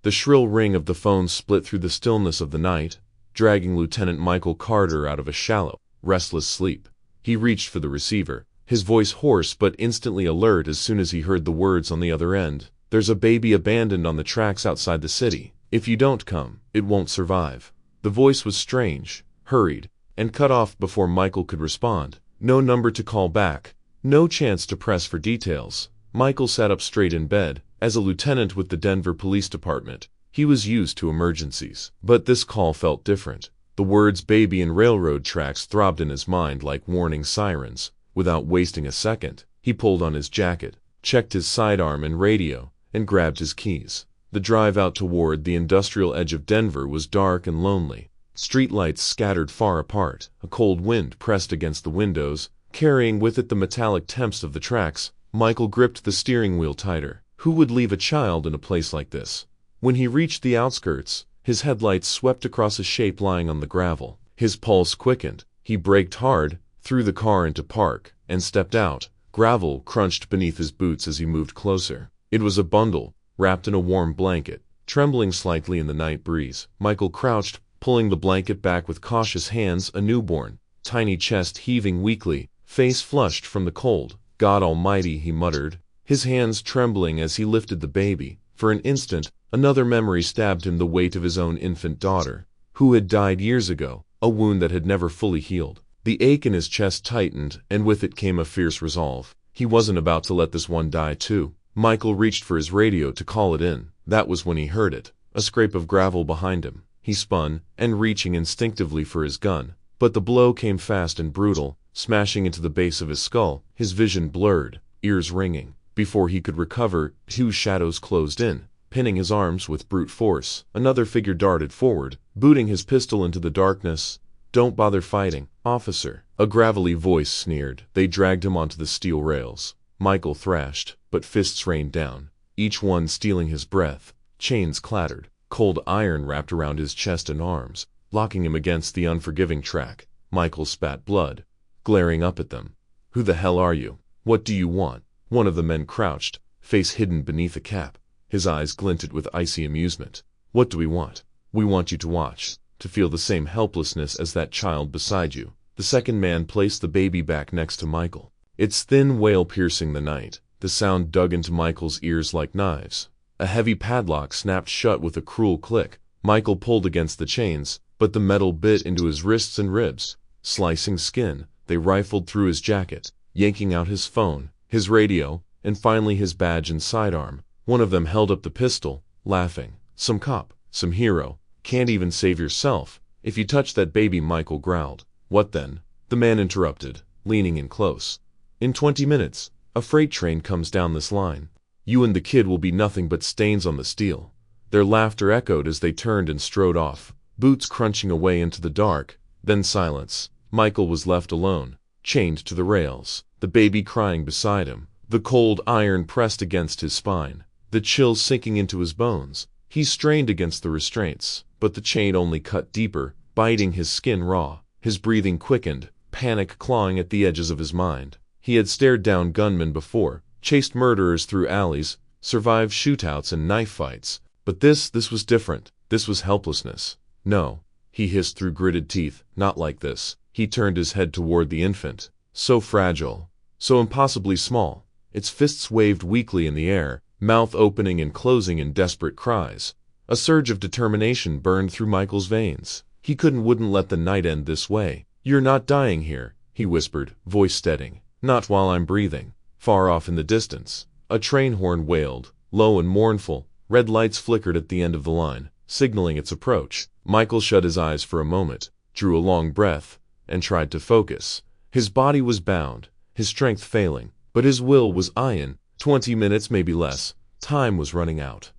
The shrill ring of the phone split through the stillness of the night, dragging Lieutenant Michael Carter out of a shallow, restless sleep. He reached for the receiver, his voice hoarse but instantly alert as soon as he heard the words on the other end. "There's a baby abandoned on the tracks outside the city. If you don't come, it won't survive." The voice was strange, hurried, and cut off before Michael could respond. No number to call back, no chance to press for details. Michael sat up straight in bed. As a lieutenant with the Denver Police Department, he was used to emergencies. But this call felt different. The words baby and railroad tracks throbbed in his mind like warning sirens. Without wasting a second, he pulled on his jacket, checked his sidearm and radio, and grabbed his keys. The drive out toward the industrial edge of Denver was dark and lonely. Streetlights scattered far apart. A cold wind pressed against the windows, carrying with it the metallic temps of the tracks. Michael gripped the steering wheel tighter. Who would leave a child in a place like this? When he reached the outskirts, his headlights swept across a shape lying on the gravel. His pulse quickened. He braked hard, threw the car into park, and stepped out. Gravel crunched beneath his boots as he moved closer. It was a bundle, wrapped in a warm blanket, trembling slightly in the night breeze. Michael crouched, pulling the blanket back with cautious hands, a newborn, tiny chest heaving weakly, face flushed from the cold. "God Almighty," he muttered, his hands trembling as he lifted the baby. For an instant, another memory stabbed him, the weight of his own infant daughter, who had died years ago, a wound that had never fully healed. The ache in his chest tightened, and with it came a fierce resolve. He wasn't about to let this one die too. Michael reached for his radio to call it in. That was when he heard it, a scrape of gravel behind him. He spun, and reaching instinctively for his gun. But the blow came fast and brutal, smashing into the base of his skull, his vision blurred, ears ringing. Before he could recover, two shadows closed in, pinning his arms with brute force. Another figure darted forward, booting his pistol into the darkness. "Don't bother fighting, officer," a gravelly voice sneered. They dragged him onto the steel rails. Michael thrashed, but fists rained down, each one stealing his breath. Chains clattered. Cold iron wrapped around his chest and arms, locking him against the unforgiving track. Michael spat blood, glaring up at them. "Who the hell are you? What do you want?" One of the men crouched, face hidden beneath a cap. His eyes glinted with icy amusement. "What do we want? We want you to watch, to feel the same helplessness as that child beside you." The second man placed the baby back next to Michael, its thin wail piercing the night. The sound dug into Michael's ears like knives. A heavy padlock snapped shut with a cruel click. Michael pulled against the chains, but the metal bit into his wrists and ribs, slicing skin. They rifled through his jacket, yanking out his phone, his radio, and finally his badge and sidearm. One of them held up the pistol, laughing. "Some cop, some hero. Can't even save yourself. If you touch that baby," Michael growled. "What then?" The man interrupted, leaning in close. "In 20 minutes, a freight train comes down this line. You and the kid will be nothing but stains on the steel." Their laughter echoed as they turned and strode off, boots crunching away into the dark. Then silence. Michael was left alone, chained to the rails, the baby crying beside him, the cold iron pressed against his spine, the chills sinking into his bones. He strained against the restraints, but the chain only cut deeper, biting his skin raw. His breathing quickened, panic clawing at the edges of his mind. He had stared down gunmen before, chased murderers through alleys, survived shootouts and knife fights. But this was different. This was helplessness. "No," he hissed through gritted teeth, "not like this." He turned his head toward the infant. So fragile, so impossibly small. Its fists waved weakly in the air, mouth opening and closing in desperate cries. A surge of determination burned through Michael's veins. He wouldn't let the night end this way. "You're not dying here," he whispered, voice steadying. "Not while I'm breathing." Far off in the distance, a train horn wailed, low and mournful. Red lights flickered at the end of the line, signaling its approach. Michael shut his eyes for a moment, drew a long breath, and tried to focus. His body was bound, his strength failing, but his will was iron. 20 minutes, maybe less. Time was running out.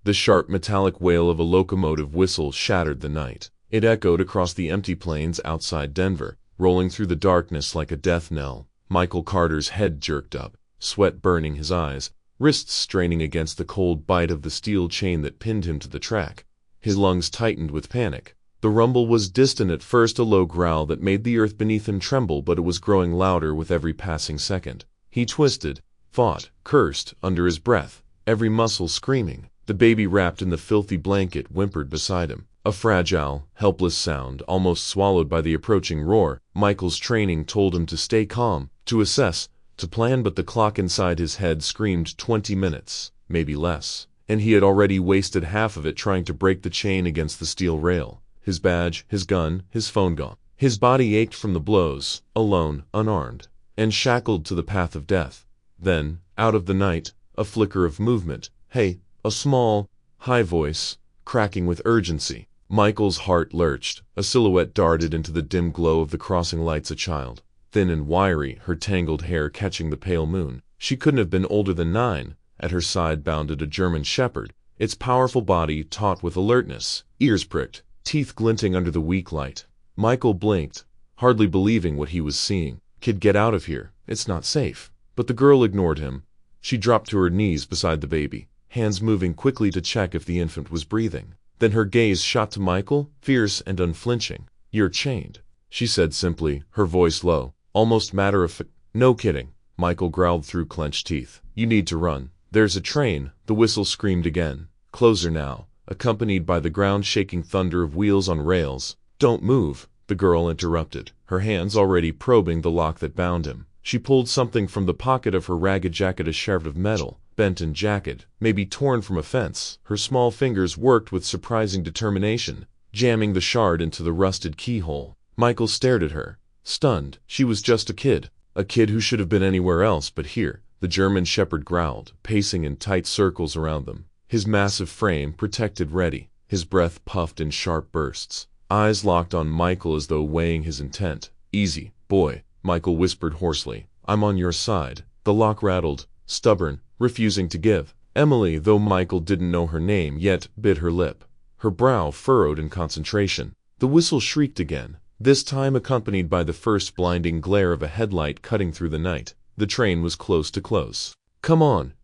The sharp metallic wail of a locomotive whistle shattered the night. It echoed across the empty plains outside Denver, rolling through the darkness like a death knell. Michael Carter's head jerked up, sweat burning his eyes, wrists straining against the cold bite of the steel chain that pinned him to the track. His lungs tightened with panic. The rumble was distant at first, a low growl that made the earth beneath him tremble, but it was growing louder with every passing second. He twisted, fought, cursed, under his breath, every muscle screaming. The baby wrapped in the filthy blanket whimpered beside him. A fragile, helpless sound, almost swallowed by the approaching roar. Michael's training told him to stay calm, to assess, to plan, but the clock inside his head screamed 20 minutes, maybe less, and he had already wasted half of it trying to break the chain against the steel rail. His badge, his gun, his phone gone. His body ached from the blows, alone, unarmed, and shackled to the path of death. Then, out of the night, a flicker of movement. Hey, a small, high voice, cracking with urgency. Michael's heart lurched. A silhouette darted into the dim glow of the crossing lights. A child, thin and wiry, her tangled hair catching the pale moon. She couldn't have been older than 9. At her side bounded a German shepherd, its powerful body taut with alertness, ears pricked, teeth glinting under the weak light. Michael blinked, hardly believing what he was seeing. Kid, get out of here. It's not safe. But the girl ignored him. She dropped to her knees beside the baby, hands moving quickly to check if the infant was breathing. Then her gaze shot to Michael, fierce and unflinching. You're chained, she said simply, her voice low, almost matter-of-fact. No kidding, Michael growled through clenched teeth. You need to run. There's a train. The whistle screamed again. Closer now, accompanied by the ground-shaking thunder of wheels on rails. Don't move, the girl interrupted, her hands already probing the lock that bound him. She pulled something from the pocket of her ragged jacket, a shard of metal, bent and jagged, maybe torn from a fence. Her small fingers worked with surprising determination, jamming the shard into the rusted keyhole. Michael stared at her, stunned. She was just a kid who should have been anywhere else but here. The German shepherd growled, pacing in tight circles around them, his massive frame protected ready, his breath puffed in sharp bursts, eyes locked on Michael as though weighing his intent. Easy, boy, Michael whispered hoarsely. I'm on your side. The lock rattled, stubborn, refusing to give. Emily, though Michael didn't know her name yet, bit her lip, her brow furrowed in concentration. The whistle shrieked again, this time accompanied by the first blinding glare of a headlight cutting through the night. The train was close to close. Come on,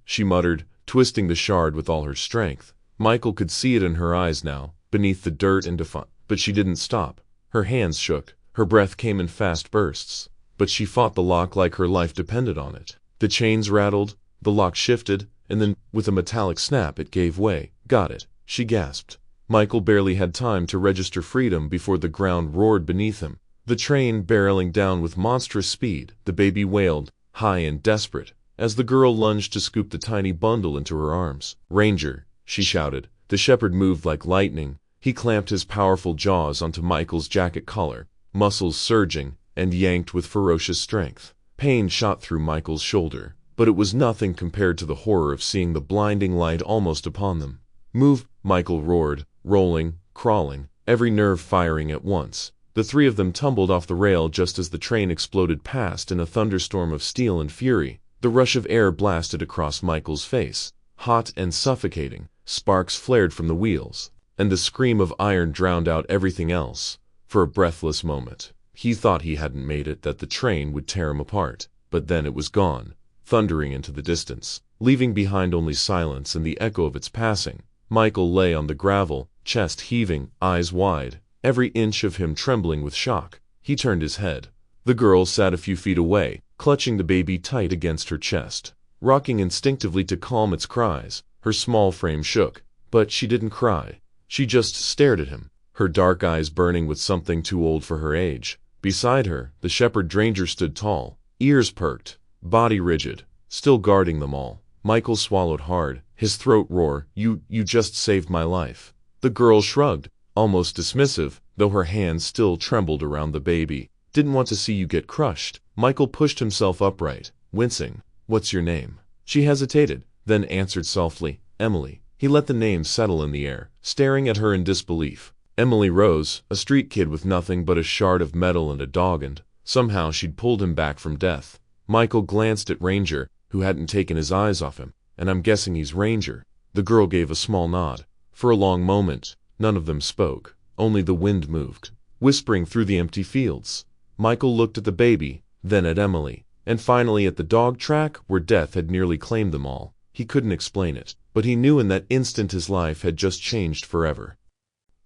she muttered, twisting the shard with all her strength. Michael could see it in her eyes now, beneath the dirt and defiance. But she didn't stop. Her hands shook, her breath came in fast bursts. But she fought the lock like her life depended on it. The chains rattled, the lock shifted, and then, with a metallic snap, it gave way. Got it, she gasped. Michael barely had time to register freedom before the ground roared beneath him. The train barreling down with monstrous speed. The baby wailed, high and desperate, as the girl lunged to scoop the tiny bundle into her arms. Ranger, she shouted. The shepherd moved like lightning. He clamped his powerful jaws onto Michael's jacket collar, muscles surging, and yanked with ferocious strength. Pain shot through Michael's shoulder, but it was nothing compared to the horror of seeing the blinding light almost upon them. Move, Michael roared, rolling, crawling, every nerve firing at once. The 3 of them tumbled off the rail just as the train exploded past in a thunderstorm of steel and fury. The rush of air blasted across Michael's face, hot and suffocating. Sparks flared from the wheels, and the scream of iron drowned out everything else. For a breathless moment, he thought he hadn't made it, that the train would tear him apart. But then it was gone, thundering into the distance, leaving behind only silence and the echo of its passing. Michael lay on the gravel, chest heaving, eyes wide, every inch of him trembling with shock. He turned his head. The girl sat a few feet away, clutching the baby tight against her chest, rocking instinctively to calm its cries. Her small frame shook, but she didn't cry. She just stared at him, her dark eyes burning with something too old for her age. Beside her, the shepherd ranger stood tall, ears perked, body rigid, still guarding them all. Michael swallowed hard, his throat roar. You just saved my life. The girl shrugged, almost dismissive, though her hands still trembled around the baby. Didn't want to see you get crushed. Michael pushed himself upright, wincing. What's your name? She hesitated, then answered softly, Emily. He let the name settle in the air, staring at her in disbelief. Emily Rose, a street kid with nothing but a shard of metal and a dog, and somehow she'd pulled him back from death. Michael glanced at Ranger, who hadn't taken his eyes off him. And I'm guessing he's Ranger. The girl gave a small nod. For a long moment, none of them spoke. Only the wind moved, whispering through the empty fields. Michael looked at the baby, then at Emily, and finally at the dog track where death had nearly claimed them all. He couldn't explain it, but he knew in that instant his life had just changed forever.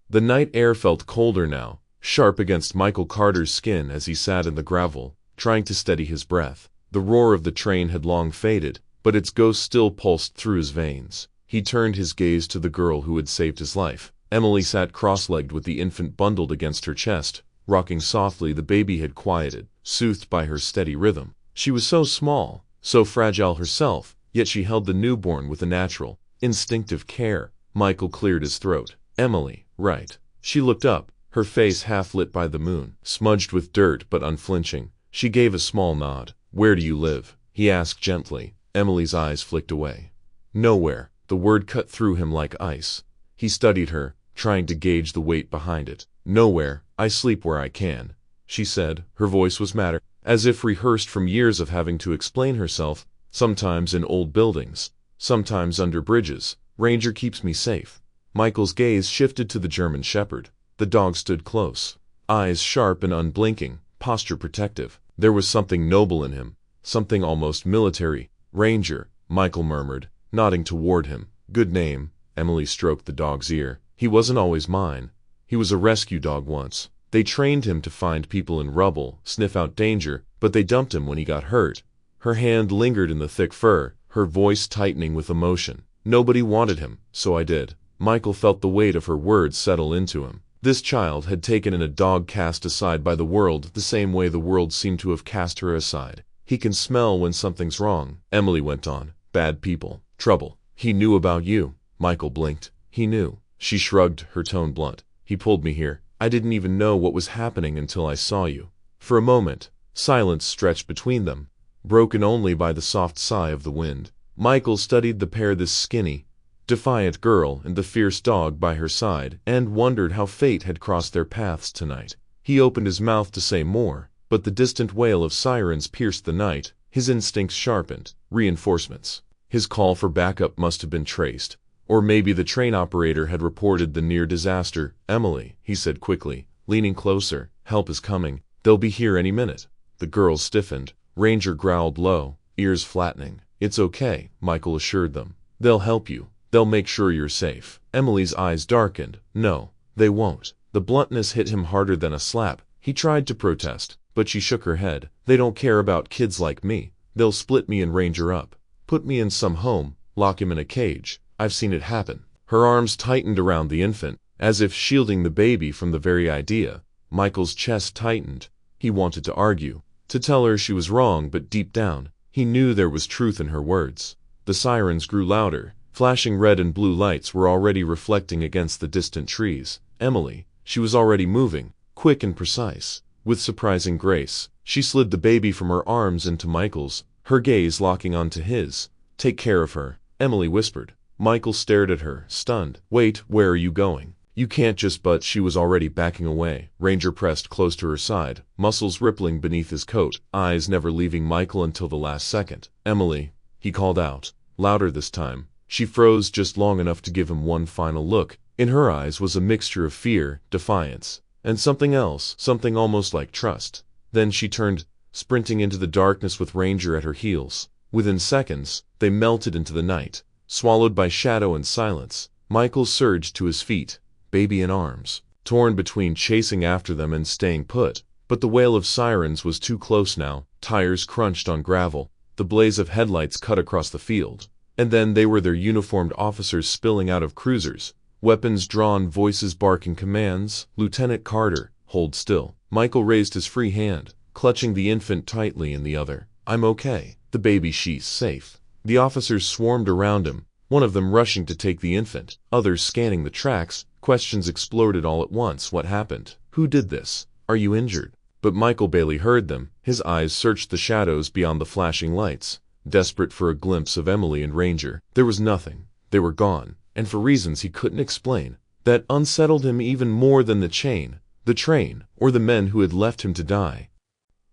The night air felt colder now, sharp against Michael Carter's skin as he sat in the gravel, trying to steady his breath. The roar of the train had long faded, but its ghost still pulsed through his veins. He turned his gaze to the girl who had saved his life. Emily sat cross-legged with the infant bundled against her chest, rocking softly. The baby had quieted, soothed by her steady rhythm. She was so small, so fragile herself, yet she held the newborn with a natural, instinctive care. Michael cleared his throat. Emily, right. She looked up, her face half lit by the moon, smudged with dirt but unflinching. She gave a small nod. Where do you live? He asked gently. Emily's eyes flicked away. Nowhere. The word cut through him like ice. He studied her, trying to gauge the weight behind it. Nowhere. I sleep where I can, she said. Her voice was matter, as if rehearsed from years of having to explain herself, sometimes in old buildings, sometimes under bridges. Ranger keeps me safe. Michael's gaze shifted to the German shepherd. The dog stood close, eyes sharp and unblinking, posture protective. There was something noble in him, something almost military. Ranger, Michael murmured, nodding toward him. Good name. Emily stroked the dog's ear. He wasn't always mine. He was a rescue dog once. They trained him to find people in rubble, sniff out danger, but they dumped him when he got hurt. Her hand lingered in the thick fur, her voice tightening with emotion. Nobody wanted him, so I did. Michael felt the weight of her words settle into him. This child had taken in a dog cast aside by the world the same way the world seemed to have cast her aside. He can smell when something's wrong, Emily went on. Bad people. Trouble. He knew about you. Michael blinked. He knew. She shrugged, her tone blunt. He pulled me here. I didn't even know what was happening until I saw you. For a moment, silence stretched between them, broken only by the soft sigh of the wind. Michael studied the pair, this skinny, defiant girl and the fierce dog by her side, and wondered how fate had crossed their paths tonight. He opened his mouth to say more, but the distant wail of sirens pierced the night. His instincts sharpened. Reinforcements. His call for backup must have been traced. Or maybe the train operator had reported the near disaster. Emily, he said quickly, leaning closer, help is coming. They'll be here any minute. The girls stiffened. Ranger growled low, ears flattening. It's okay, Michael assured them. They'll help you. They'll make sure you're safe. Emily's eyes darkened. No, they won't. The bluntness hit him harder than a slap. He tried to protest, but she shook her head. They don't care about kids like me. They'll split me and Ranger up. Put me in some home, lock him in a cage. I've seen it happen. Her arms tightened around the infant, as if shielding the baby from the very idea. Michael's chest tightened. He wanted to argue, to tell her she was wrong, but deep down, he knew there was truth in her words. The sirens grew louder. Flashing red and blue lights were already reflecting against the distant trees. Emily, she was already moving, quick and precise. With surprising grace, she slid the baby from her arms into Michael's, her gaze locking onto his. Take care of her, Emily whispered. Michael stared at her, stunned. Wait, where are you going? You can't just. But she was already backing away. Ranger pressed close to her side, muscles rippling beneath his coat, eyes never leaving Michael until the last second. Emily, he called out, louder this time. She froze just long enough to give him one final look. In her eyes was a mixture of fear, defiance, and something else, something almost like trust. Then she turned, sprinting into the darkness with Ranger at her heels. Within seconds, they melted into the night, swallowed by shadow and silence. Michael surged to his feet, baby in arms, torn between chasing after them and staying put. But the wail of sirens was too close now. Tires crunched on gravel. The blaze of headlights cut across the field. And then they were their uniformed officers spilling out of cruisers, weapons drawn, voices barking commands. Lieutenant Carter, hold still. Michael raised his free hand, clutching the infant tightly in the other. I'm okay. The baby, she's safe. The officers swarmed around him, one of them rushing to take the infant, others scanning the tracks. Questions exploded all at once. What happened? Who did this? Are you injured? But Michael barely heard them. His eyes searched the shadows beyond the flashing lights, desperate for a glimpse of Emily and Ranger. There was nothing. They were gone, and for reasons he couldn't explain. That unsettled him even more than the chain, the train, or the men who had left him to die.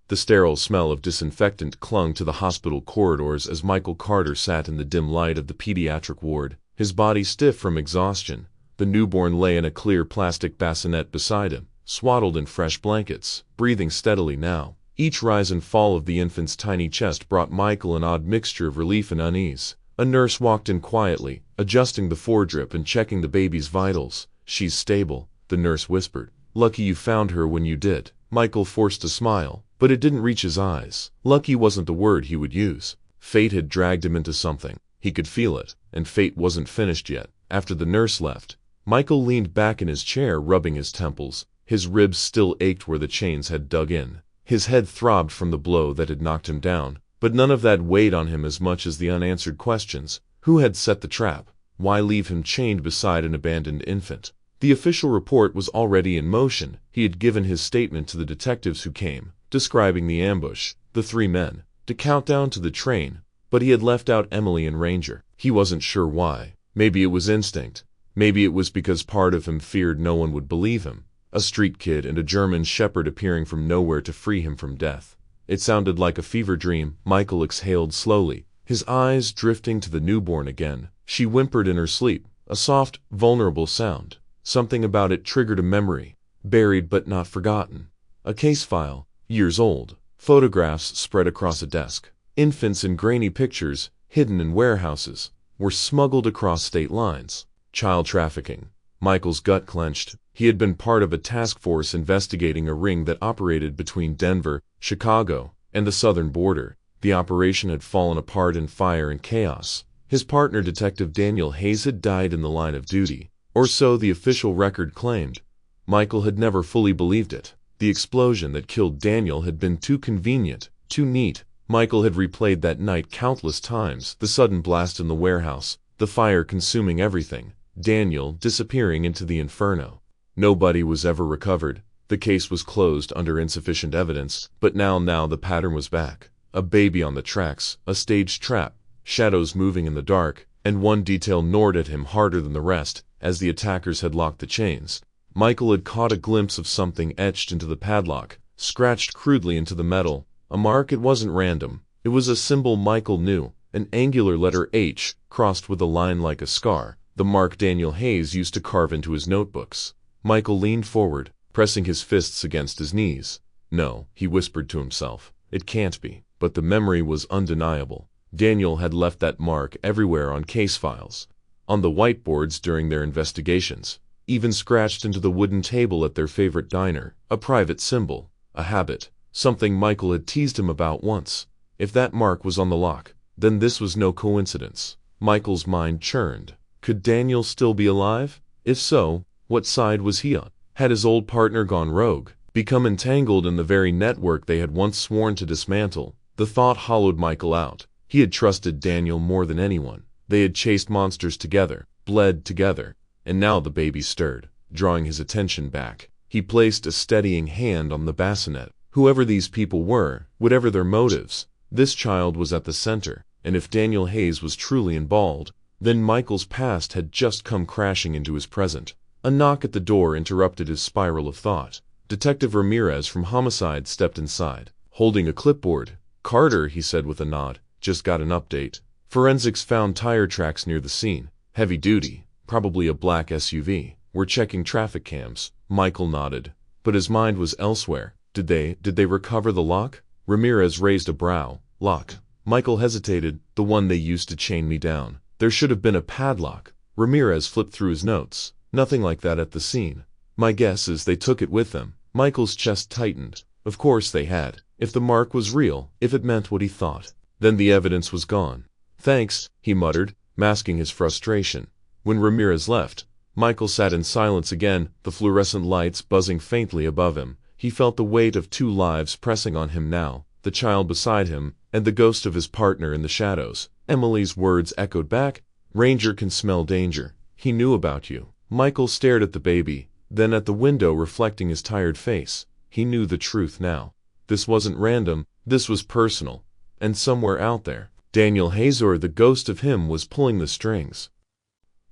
The sterile smell of disinfectant clung to the hospital corridors as Michael Carter sat in the dim light of the pediatric ward, his body stiff from exhaustion. The newborn lay in a clear plastic bassinet beside him, swaddled in fresh blankets, breathing steadily now. Each rise and fall of the infant's tiny chest brought Michael an odd mixture of relief and unease. A nurse walked in quietly, adjusting the foredrip and checking the baby's vitals. She's stable, the nurse whispered. Lucky you found her when you did. Michael forced a smile, but it didn't reach his eyes. Lucky wasn't the word he would use. Fate had dragged him into something. He could feel it. and fate wasn't finished yet. After the nurse left, Michael leaned back in his chair, rubbing his temples. His ribs still ached where the chains had dug in. His head throbbed from the blow that had knocked him down, but none of that weighed on him as much as the unanswered questions. Who had set the trap? Why leave him chained beside an abandoned infant? The official report was already in motion. He had given his statement to the detectives who came, describing the ambush, the 3 men, the countdown to the train, but he had left out Emily and Ranger. He wasn't sure why. Maybe it was instinct. Maybe it was because part of him feared no one would believe him. A street kid and a German shepherd appearing from nowhere to free him from death. It sounded like a fever dream. Michael exhaled slowly, his eyes drifting to the newborn again. She whimpered in her sleep, a soft, vulnerable sound. Something about it triggered a memory, buried but not forgotten. A case file, years old, photographs spread across a desk. Infants in grainy pictures, hidden in warehouses, were smuggled across state lines. Child trafficking. Michael's gut clenched. He had been part of a task force investigating a ring that operated between Denver, Chicago, and the southern border. The operation had fallen apart in fire and chaos. His partner, Detective Daniel Hayes, had died in the line of duty, or so the official record claimed. Michael had never fully believed it. The explosion that killed Daniel had been too convenient, too neat. Michael had replayed that night countless times. The sudden blast in the warehouse, the fire consuming everything, Daniel disappearing into the inferno. Nobody was ever recovered. The case was closed under insufficient evidence, but now the pattern was back. A baby on the tracks, a staged trap, shadows moving in the dark, and one detail gnawed at him harder than the rest. As the attackers had locked the chains, Michael had caught a glimpse of something etched into the padlock, scratched crudely into the metal. A mark. It wasn't random. It was a symbol Michael knew, an angular letter H, crossed with a line like a scar, the mark Daniel Hayes used to carve into his notebooks. Michael leaned forward, pressing his fists against his knees. No, he whispered to himself. It can't be. But the memory was undeniable. Daniel had left that mark everywhere on case files, on the whiteboards during their investigations, even scratched into the wooden table at their favorite diner. A private symbol, a habit, something Michael had teased him about once. If that mark was on the lock, then this was no coincidence. Michael's mind churned. Could Daniel still be alive? If so, what side was he on? Had his old partner gone rogue, become entangled in the very network they had once sworn to dismantle? The thought hollowed Michael out. He had trusted Daniel more than anyone. They had chased monsters together, bled together, and now the baby stirred, drawing his attention back. He placed a steadying hand on the bassinet. Whoever these people were, whatever their motives, this child was at the center, and if Daniel Hayes was truly involved, then Michael's past had just come crashing into his present. A knock at the door interrupted his spiral of thought. Detective Ramirez from Homicide stepped inside, holding a clipboard. "Carter," he said with a nod, "just got an update. Forensics found tire tracks near the scene. Heavy duty, probably a black SUV. We're checking traffic cams." Michael nodded, but his mind was elsewhere. Did they recover the lock? Ramirez raised a brow. "Lock." Michael hesitated. "The one they used to chain me down. There should have been a padlock." Ramirez flipped through his notes. "Nothing like that at the scene. My guess is they took it with them." Michael's chest tightened. Of course they had. If the mark was real, if it meant what he thought, then the evidence was gone. "Thanks," he muttered, masking his frustration. When Ramirez left, Michael sat in silence again, the fluorescent lights buzzing faintly above him. He felt the weight of 2 lives pressing on him now, the child beside him, and the ghost of his partner in the shadows. Emily's words echoed back. "Ranger can smell danger. He knew about you." Michael stared at the baby, then at the window reflecting his tired face. He knew the truth now. This wasn't random, this was personal. And somewhere out there, Daniel Hayes, or the ghost of him, was pulling the strings.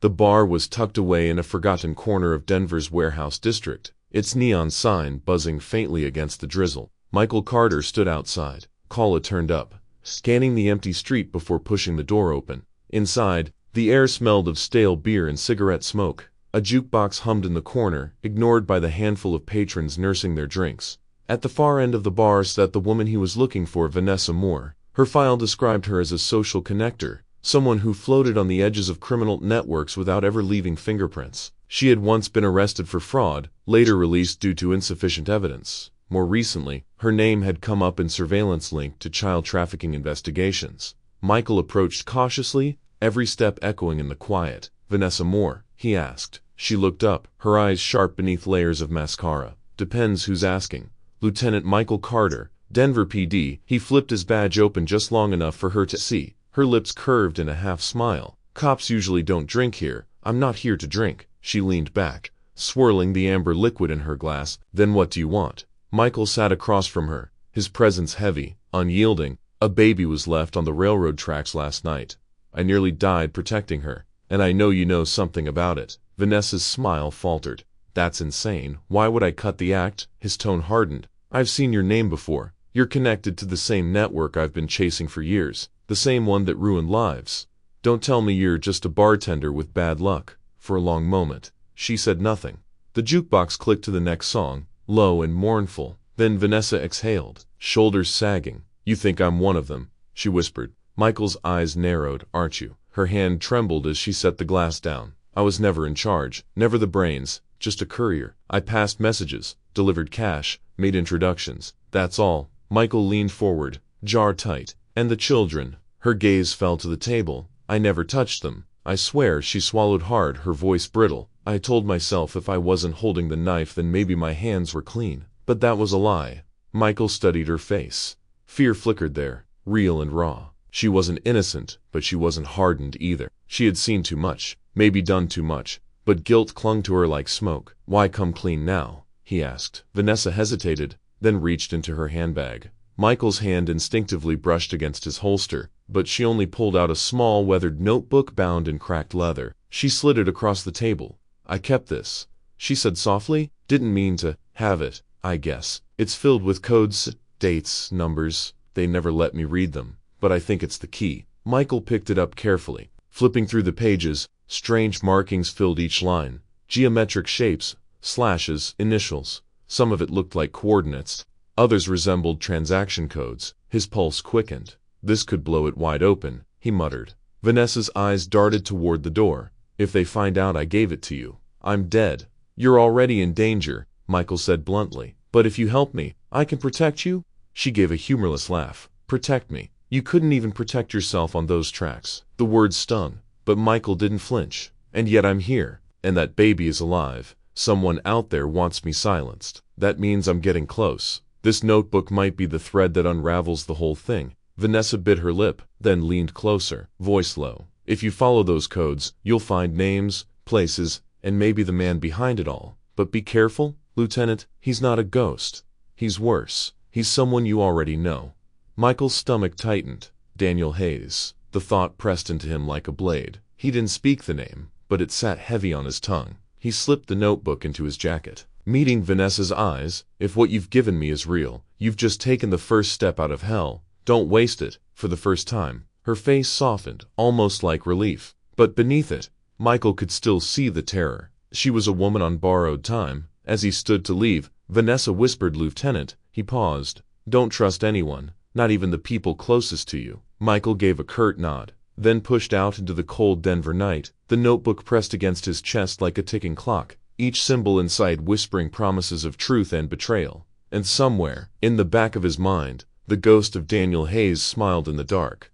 The bar was tucked away in a forgotten corner of Denver's warehouse district, its neon sign buzzing faintly against the drizzle. Michael Carter stood outside, collar turned up, scanning the empty street before pushing the door open. Inside, the air smelled of stale beer and cigarette smoke. A jukebox hummed in the corner, ignored by the handful of patrons nursing their drinks. At the far end of the bar sat the woman he was looking for, Vanessa Moore. Her file described her as a social connector, someone who floated on the edges of criminal networks without ever leaving fingerprints. She had once been arrested for fraud, later released due to insufficient evidence. More recently, her name had come up in surveillance linked to child trafficking investigations. Michael approached cautiously, every step echoing in the quiet. "Vanessa Moore?" he asked. She looked up, her eyes sharp beneath layers of mascara. "Depends who's asking." "Lieutenant Michael Carter, Denver PD." He flipped his badge open just long enough for her to see. Her lips curved in a half-smile. "Cops usually don't drink here. I'm not here to drink." She leaned back, swirling the amber liquid in her glass. "Then what do you want?" Michael sat across from her, his presence heavy, unyielding. "A baby was left on the railroad tracks last night. I nearly died protecting her, and I know you know something about it." Vanessa's smile faltered. "That's insane. Why would I cut the act?" His tone hardened. "I've seen your name before. You're connected to the same network I've been chasing for years, the same one that ruined lives. Don't tell me you're just a bartender with bad luck." For a long moment, she said nothing. The jukebox clicked to the next song, low and mournful. Then Vanessa exhaled, shoulders sagging. "You think I'm one of them," she whispered. Michael's eyes narrowed. "Aren't you?" Her hand trembled as she set the glass down. "I was never in charge, never the brains, just a courier. I passed messages, delivered cash, made introductions. That's all." Michael leaned forward, jaw tight. "And the children?" Her gaze fell to the table. "I never touched them. I swear." She swallowed hard, her voice brittle. "I told myself if I wasn't holding the knife then maybe my hands were clean. But that was a lie." Michael studied her face. Fear flickered there, real and raw. She wasn't innocent, but she wasn't hardened either. She had seen too much, maybe done too much, but guilt clung to her like smoke. "Why come clean now?" he asked. Vanessa hesitated, then reached into her handbag. Michael's hand instinctively brushed against his holster, but she only pulled out a small weathered notebook bound in cracked leather. She slid it across the table. "I kept this," she said softly. "Didn't mean to have it, I guess. It's filled with codes, dates, numbers. They never let me read them, but I think it's the key." Michael picked it up carefully. Flipping through the pages, strange markings filled each line. Geometric shapes, slashes, initials. Some of it looked like coordinates. Others resembled transaction codes. His pulse quickened. "This could blow it wide open," he muttered. Vanessa's eyes darted toward the door. "If they find out I gave it to you, I'm dead." "You're already in danger," Michael said bluntly. "But if you help me, I can protect you." She gave a humorless laugh. "Protect me? You couldn't even protect yourself on those tracks." The words stung, but Michael didn't flinch. "And yet I'm here, and that baby is alive. Someone out there wants me silenced. That means I'm getting close. This notebook might be the thread that unravels the whole thing." Vanessa bit her lip, then leaned closer, voice low. "If you follow those codes, you'll find names, places, and maybe the man behind it all. But be careful, Lieutenant. He's not a ghost. He's worse. He's someone you already know." Michael's stomach tightened. Daniel Hayes. The thought pressed into him like a blade. He didn't speak the name, but it sat heavy on his tongue. He slipped the notebook into his jacket. Meeting Vanessa's eyes, "If what you've given me is real, you've just taken the first step out of hell. Don't waste it." For the first time, her face softened, almost like relief. But beneath it, Michael could still see the terror. She was a woman on borrowed time. As he stood to leave, Vanessa whispered, "Lieutenant." He paused. "Don't trust anyone, not even the people closest to you." Michael gave a curt nod, then pushed out into the cold Denver night, the notebook pressed against his chest like a ticking clock, each symbol inside whispering promises of truth and betrayal. And somewhere, in the back of his mind, the ghost of Daniel Hayes smiled in the dark.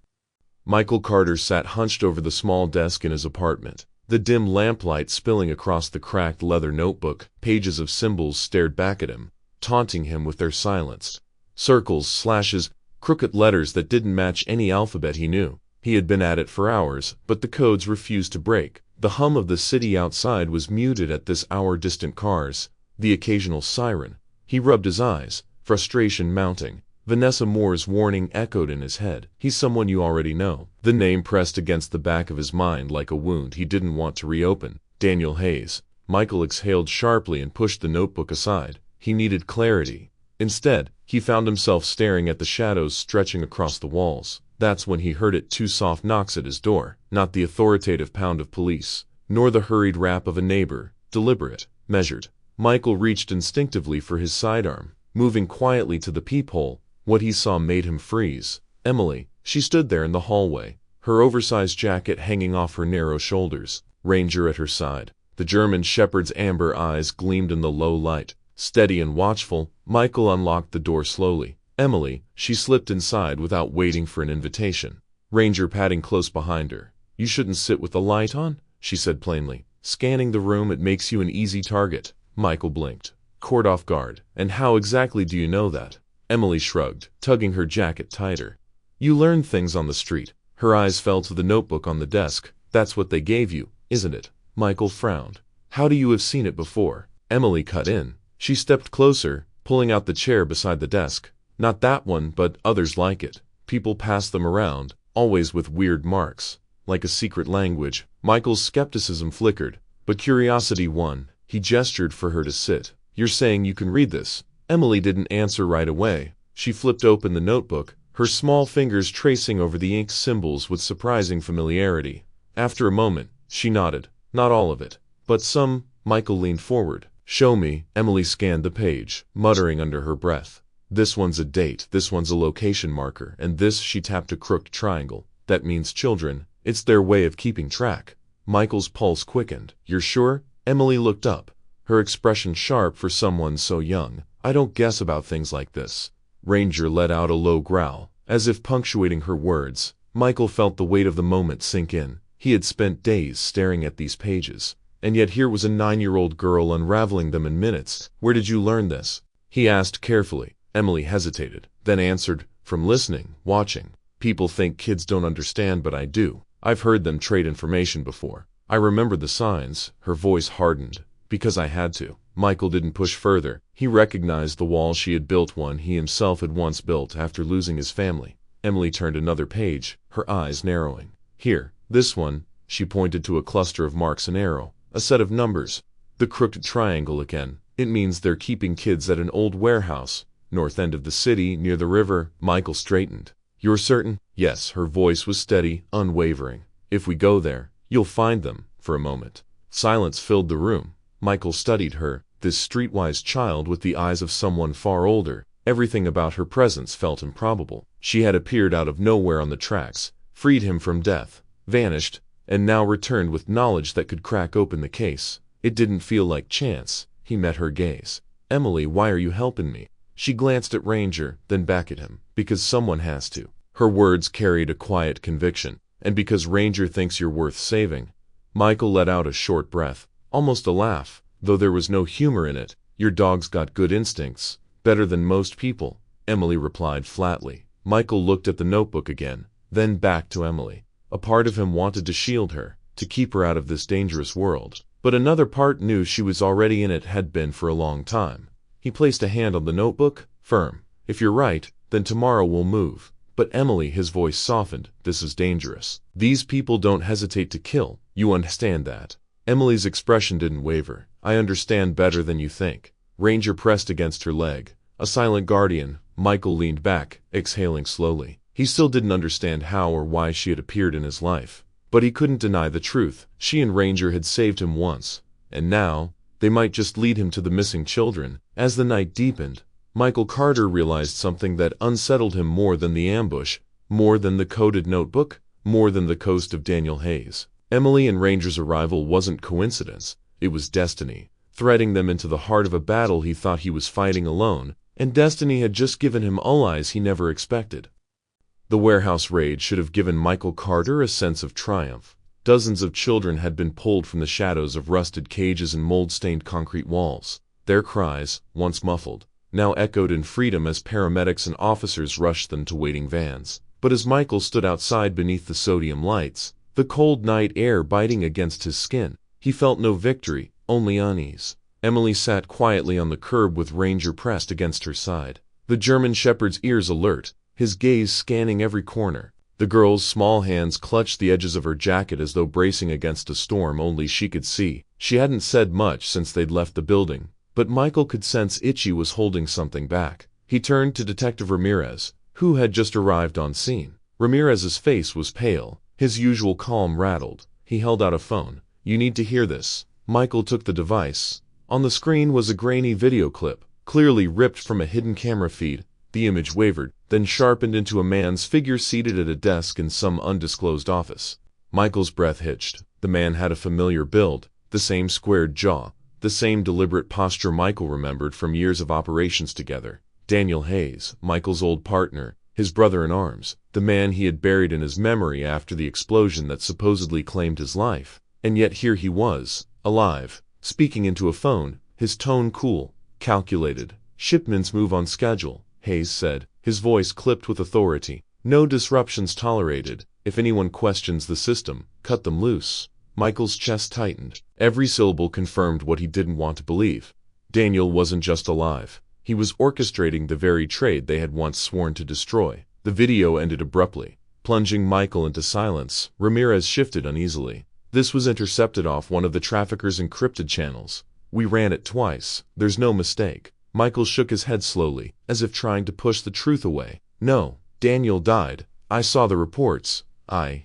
Michael Carter sat hunched over the small desk in his apartment. The dim lamplight spilling across the cracked leather notebook, pages of symbols stared back at him, taunting him with their silence. Circles, slashes, crooked letters that didn't match any alphabet he knew. He had been at it for hours, but the codes refused to break. The hum of the city outside was muted at this hour-distant cars, the occasional siren. He rubbed his eyes, frustration mounting. Vanessa Moore's warning echoed in his head. "He's someone you already know." The name pressed against the back of his mind like a wound he didn't want to reopen. Daniel Hayes. Michael exhaled sharply and pushed the notebook aside. He needed clarity. Instead, he found himself staring at the shadows stretching across the walls. That's when he heard it. Two soft knocks at his door. Not the authoritative pound of police, nor the hurried rap of a neighbor. Deliberate, measured. Michael reached instinctively for his sidearm, moving quietly to the peephole. What he saw made him freeze. Emily. She stood there in the hallway, her oversized jacket hanging off her narrow shoulders. Ranger at her side. The German shepherd's amber eyes gleamed in the low light. Steady and watchful, Michael unlocked the door slowly. Emily. She slipped inside without waiting for an invitation. Ranger padding close behind her. You shouldn't sit with the light on, she said plainly. Scanning the room, it makes you an easy target. Michael blinked, caught off guard. And how exactly do you know that? Emily shrugged, tugging her jacket tighter. You learn things on the street. Her eyes fell to the notebook on the desk. That's what they gave you, isn't it? Michael frowned. How do you have seen it before? Emily cut in. She stepped closer, pulling out the chair beside the desk. Not that one, but others like it. People pass them around, always with weird marks, like a secret language. Michael's skepticism flickered, but curiosity won. He gestured for her to sit. You're saying you can read this? Emily didn't answer right away. She flipped open the notebook, her small fingers tracing over the ink symbols with surprising familiarity. After a moment, she nodded. Not all of it, but some. Michael leaned forward. Show me. Emily scanned the page, muttering under her breath. This one's a date, this one's a location marker, and this, she tapped a crooked triangle. That means children. It's their way of keeping track. Michael's pulse quickened. You're sure? Emily looked up, her expression sharp for someone so young. I don't guess about things like this. Ranger let out a low growl, as if punctuating her words. Michael felt the weight of the moment sink in. He had spent days staring at these pages, and yet here was a 9-year-old girl unraveling them in minutes. Where did you learn this? He asked carefully. Emily hesitated, then answered, from listening, watching. People think kids don't understand, but I do. I've heard them trade information before. I remember the signs. Her voice hardened. Because I had to. Michael didn't push further. He recognized the wall she had built, one he himself had once built after losing his family. Emily turned another page, her eyes narrowing. Here, this one. She pointed to a cluster of marks and arrow, a set of numbers. The crooked triangle again. It means they're keeping kids at an old warehouse, north end of the city, near the river. Michael straightened. You're certain? Yes, her voice was steady, unwavering. If we go there, you'll find them. For a moment, silence filled the room. Michael studied her, this streetwise child with the eyes of someone far older. Everything about her presence felt improbable. She had appeared out of nowhere on the tracks, freed him from death, vanished, and now returned with knowledge that could crack open the case. It didn't feel like chance. He met her gaze. Emily, why are you helping me? She glanced at Ranger, then back at him. Because someone has to. Her words carried a quiet conviction. And because Ranger thinks you're worth saving. Michael let out a short breath, almost a laugh, though there was no humor in it. Your dog's got good instincts. Better than most people, Emily replied flatly. Michael looked at the notebook again, then back to Emily. A part of him wanted to shield her, to keep her out of this dangerous world. But another part knew she was already in it, had been for a long time. He placed a hand on the notebook, firm. If you're right, then tomorrow we'll move. But Emily, his voice softened, this is dangerous. These people don't hesitate to kill. You understand that? Emily's expression didn't waver. I understand better than you think. Ranger pressed against her leg. A silent guardian. Michael leaned back, exhaling slowly. He still didn't understand how or why she had appeared in his life. But he couldn't deny the truth. She and Ranger had saved him once. And now, they might just lead him to the missing children. As the night deepened, Michael Carter realized something that unsettled him more than the ambush, more than the coded notebook, more than the ghost of Daniel Hayes. Emily and Ranger's arrival wasn't coincidence. It was destiny, threading them into the heart of a battle he thought he was fighting alone, and destiny had just given him allies he never expected. The warehouse raid should have given Michael Carter a sense of triumph. Dozens of children had been pulled from the shadows of rusted cages and mold-stained concrete walls. Their cries, once muffled, now echoed in freedom as paramedics and officers rushed them to waiting vans. But as Michael stood outside beneath the sodium lights, the cold night air biting against his skin, he felt no victory, only unease. Emily sat quietly on the curb with Ranger pressed against her side, the German shepherd's ears alert, his gaze scanning every corner. The girl's small hands clutched the edges of her jacket as though bracing against a storm only she could see. She hadn't said much since they'd left the building, but Michael could sense Itchy was holding something back. He turned to Detective Ramirez, who had just arrived on scene. Ramirez's face was pale, his usual calm rattled. He held out a phone. You need to hear this. Michael took the device. On the screen was a grainy video clip, clearly ripped from a hidden camera feed. The image wavered, then sharpened into a man's figure seated at a desk in some undisclosed office. Michael's breath hitched. The man had a familiar build, the same squared jaw, the same deliberate posture Michael remembered from years of operations together. Daniel Hayes, Michael's old partner, his brother in arms, the man he had buried in his memory after the explosion that supposedly claimed his life. And yet here he was, alive, speaking into a phone, his tone cool, calculated. "Shipments move on schedule," Hayes said, his voice clipped with authority. "No disruptions tolerated. If anyone questions the system, cut them loose." Michael's chest tightened. Every syllable confirmed what he didn't want to believe. Daniel wasn't just alive. He was orchestrating the very trade they had once sworn to destroy. The video ended abruptly. Plunging Michael into silence, Ramirez shifted uneasily. "This was intercepted off one of the traffickers' encrypted channels. We ran it twice. There's no mistake." Michael shook his head slowly, as if trying to push the truth away. "No, Daniel died. I saw the reports."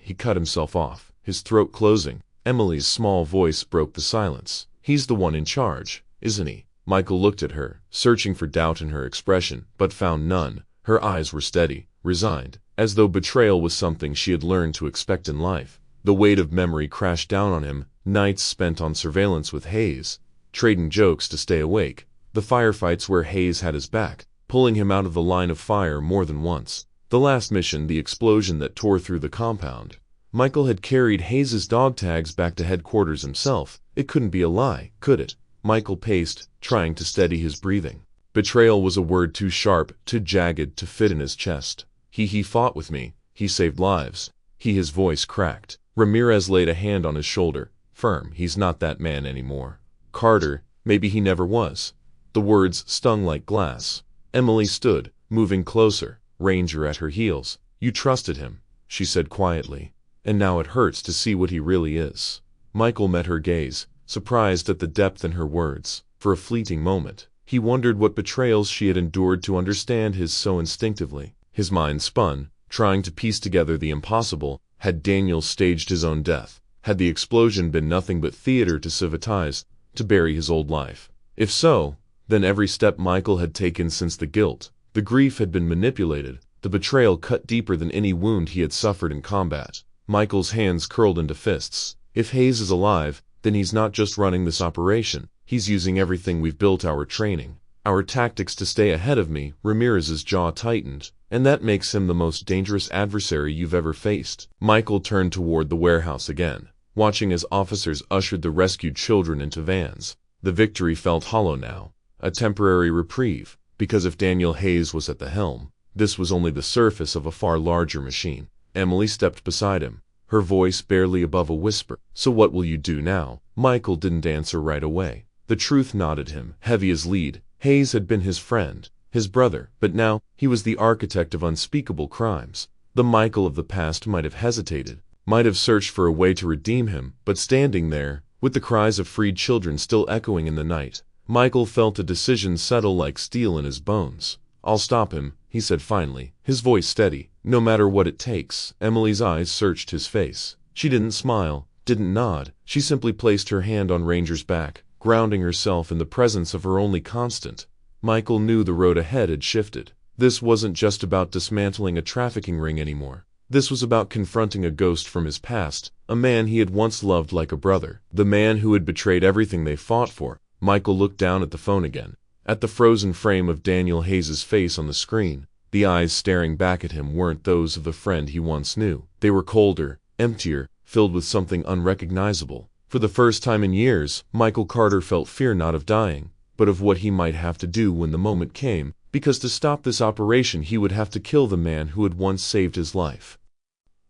He cut himself off, his throat closing. Emily's small voice broke the silence. "He's the one in charge, isn't he?" Michael looked at her, searching for doubt in her expression, but found none. Her eyes were steady, resigned, as though betrayal was something she had learned to expect in life. The weight of memory crashed down on him, nights spent on surveillance with Hayes, trading jokes to stay awake, the firefights where Hayes had his back, pulling him out of the line of fire more than once. The last mission, the explosion that tore through the compound. Michael had carried Hayes's dog tags back to headquarters himself. It couldn't be a lie, could it? Michael paced, trying to steady his breathing. Betrayal was a word too sharp, too jagged to fit in his chest. He fought with me. He saved lives. His voice cracked. Ramirez laid a hand on his shoulder. Firm, he's not that man anymore. Carter, maybe he never was. The words stung like glass. Emily stood, moving closer, Ranger at her heels. "You trusted him," she said quietly. "And now it hurts to see what he really is." Michael met her gaze, surprised at the depth in her words. For a fleeting moment, he wondered what betrayals she had endured to understand his so instinctively. His mind spun, trying to piece together the impossible. Had Daniel staged his own death? Had the explosion been nothing but theater to civilize, to bury his old life? If so, then every step Michael had taken since the guilt, the grief had been manipulated. The betrayal cut deeper than any wound he had suffered in combat. Michael's hands curled into fists. If Hayes is alive, then he's not just running this operation. He's using everything we've built, our training, our tactics to stay ahead of me. Ramirez's jaw tightened. "And that makes him the most dangerous adversary you've ever faced." Michael turned toward the warehouse again, watching as officers ushered the rescued children into vans. The victory felt hollow now, a temporary reprieve, because if Daniel Hayes was at the helm, this was only the surface of a far larger machine. Emily stepped beside him, her voice barely above a whisper. "So what will you do now?" Michael didn't answer right away. The truth knotted him, heavy as lead. Hayes had been his friend, his brother, but now he was the architect of unspeakable crimes. The Michael of the past might have hesitated, might have searched for a way to redeem him, but standing there, with the cries of freed children still echoing in the night, Michael felt a decision settle like steel in his bones. "I'll stop him," he said finally, his voice steady. "No matter what it takes." Emily's eyes searched his face. She didn't smile, didn't nod. She simply placed her hand on Ranger's back, grounding herself in the presence of her only constant. Michael knew the road ahead had shifted. This wasn't just about dismantling a trafficking ring anymore. This was about confronting a ghost from his past, a man he had once loved like a brother, the man who had betrayed everything they fought for. Michael looked down at the phone again, at the frozen frame of Daniel Hayes' face on the screen. The eyes staring back at him weren't those of the friend he once knew. They were colder, emptier, filled with something unrecognizable. For the first time in years, Michael Carter felt fear not of dying, but of what he might have to do when the moment came, because to stop this operation he would have to kill the man who had once saved his life.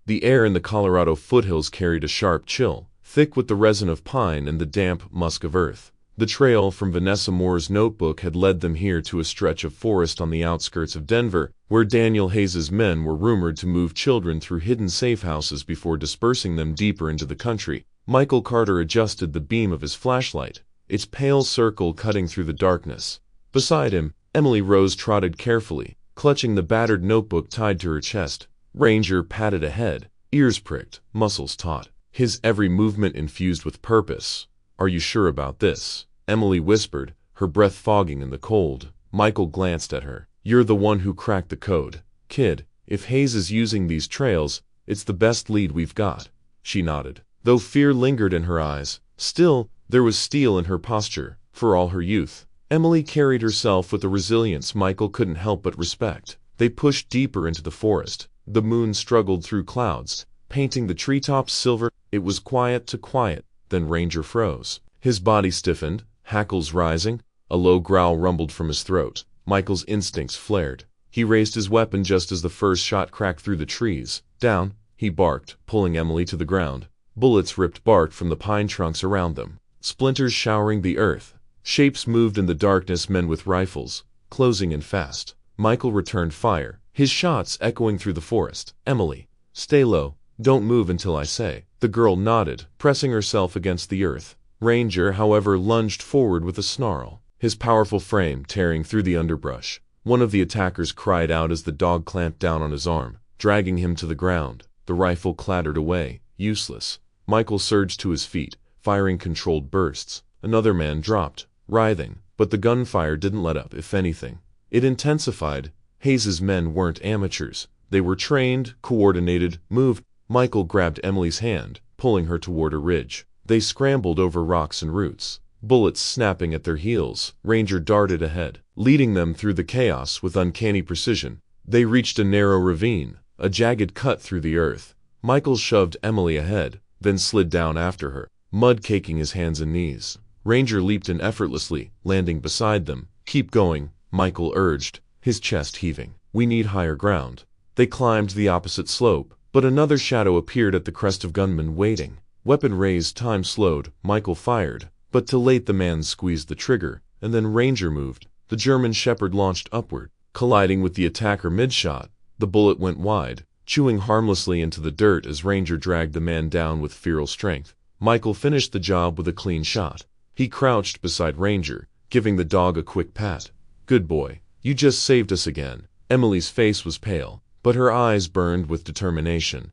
The air in the Colorado foothills carried a sharp chill, thick with the resin of pine and the damp musk of earth. The trail from Vanessa Moore's notebook had led them here to a stretch of forest on the outskirts of Denver, where Daniel Hayes' men were rumored to move children through hidden safe houses before dispersing them deeper into the country. Michael Carter adjusted the beam of his flashlight, its pale circle cutting through the darkness. Beside him, Emily Rose trotted carefully, clutching the battered notebook tied to her chest. Ranger padded ahead, ears pricked, muscles taut, his every movement infused with purpose. "Are you sure about this?" Emily whispered, her breath fogging in the cold. Michael glanced at her. "You're the one who cracked the code, kid. If Hayes is using these trails, it's the best lead we've got." She nodded, though fear lingered in her eyes. Still, there was steel in her posture. For all her youth, Emily carried herself with a resilience Michael couldn't help but respect. They pushed deeper into the forest. The moon struggled through clouds, painting the treetops silver. It was quiet to quiet, then Ranger froze. His body stiffened, hackles rising. A low growl rumbled from his throat. Michael's instincts flared. He raised his weapon just as the first shot cracked through the trees. Down, he barked, pulling Emily to the ground. Bullets ripped bark from the pine trunks around them, splinters showering the earth. Shapes moved in the darkness, men with rifles, closing in fast. Michael returned fire, his shots echoing through the forest. Emily, stay low, don't move until I say. The girl nodded, pressing herself against the earth. Ranger, however, lunged forward with a snarl, his powerful frame tearing through the underbrush. One of the attackers cried out as the dog clamped down on his arm, dragging him to the ground. The rifle clattered away, useless. Michael surged to his feet, firing controlled bursts. Another man dropped, writhing, but the gunfire didn't let up. If anything, it intensified. Hayes's men weren't amateurs. They were trained, coordinated, moved. Michael grabbed Emily's hand, pulling her toward a ridge. They scrambled over rocks and roots, bullets snapping at their heels. Ranger darted ahead, leading them through the chaos with uncanny precision. They reached a narrow ravine, a jagged cut through the earth. Michael shoved Emily ahead, then slid down after her, mud caking his hands and knees. Ranger leaped in effortlessly, landing beside them. Keep going, Michael urged, his chest heaving. We need higher ground. They climbed the opposite slope, but another shadow appeared at the crest of gunmen waiting. Weapon raised, time slowed. Michael fired, but too late. The man squeezed the trigger, and then Ranger moved. The German Shepherd launched upward, colliding with the attacker mid-shot. The bullet went wide, chewing harmlessly into the dirt as Ranger dragged the man down with feral strength. Michael finished the job with a clean shot. He crouched beside Ranger, giving the dog a quick pat. Good boy, you just saved us again. Emily's face was pale, but her eyes burned with determination.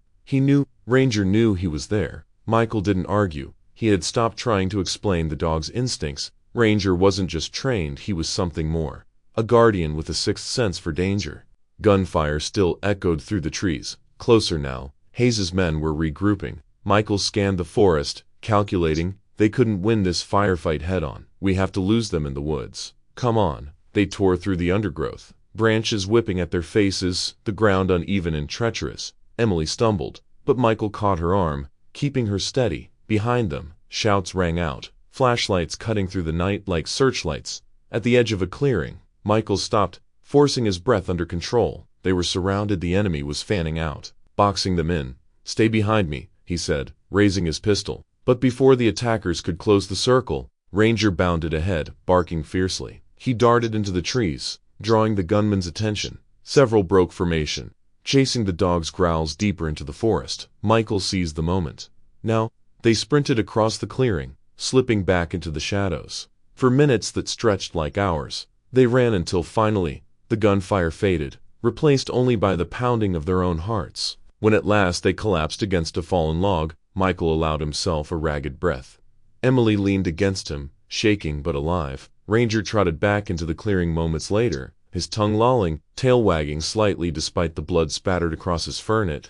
Ranger knew he was there. Michael didn't argue. He had stopped trying to explain the dog's instincts. Ranger wasn't just trained, he was something more. A guardian with a sixth sense for danger. Gunfire still echoed through the trees. Closer now. Hayes's men were regrouping. Michael scanned the forest, calculating. They couldn't win this firefight head-on. We have to lose them in the woods. Come on. They tore through the undergrowth, branches whipping at their faces, the ground uneven and treacherous. Emily stumbled, but Michael caught her arm, keeping her steady. Behind them, shouts rang out, flashlights cutting through the night like searchlights. At the edge of a clearing, Michael stopped, forcing his breath under control. They were surrounded. The enemy was fanning out, boxing them in. Stay behind me, he said, raising his pistol. But before the attackers could close the circle, Ranger bounded ahead, barking fiercely. He darted into the trees, drawing the gunmen's attention. Several broke formation, chasing the dog's growls deeper into the forest. Michael seized the moment. Now, they sprinted across the clearing, slipping back into the shadows. For minutes that stretched like hours, they ran until finally, the gunfire faded, replaced only by the pounding of their own hearts. When at last they collapsed against a fallen log, Michael allowed himself a ragged breath. Emily leaned against him, shaking but alive. Ranger trotted back into the clearing moments later, his tongue lolling, tail wagging slightly despite the blood spattered across his furnet.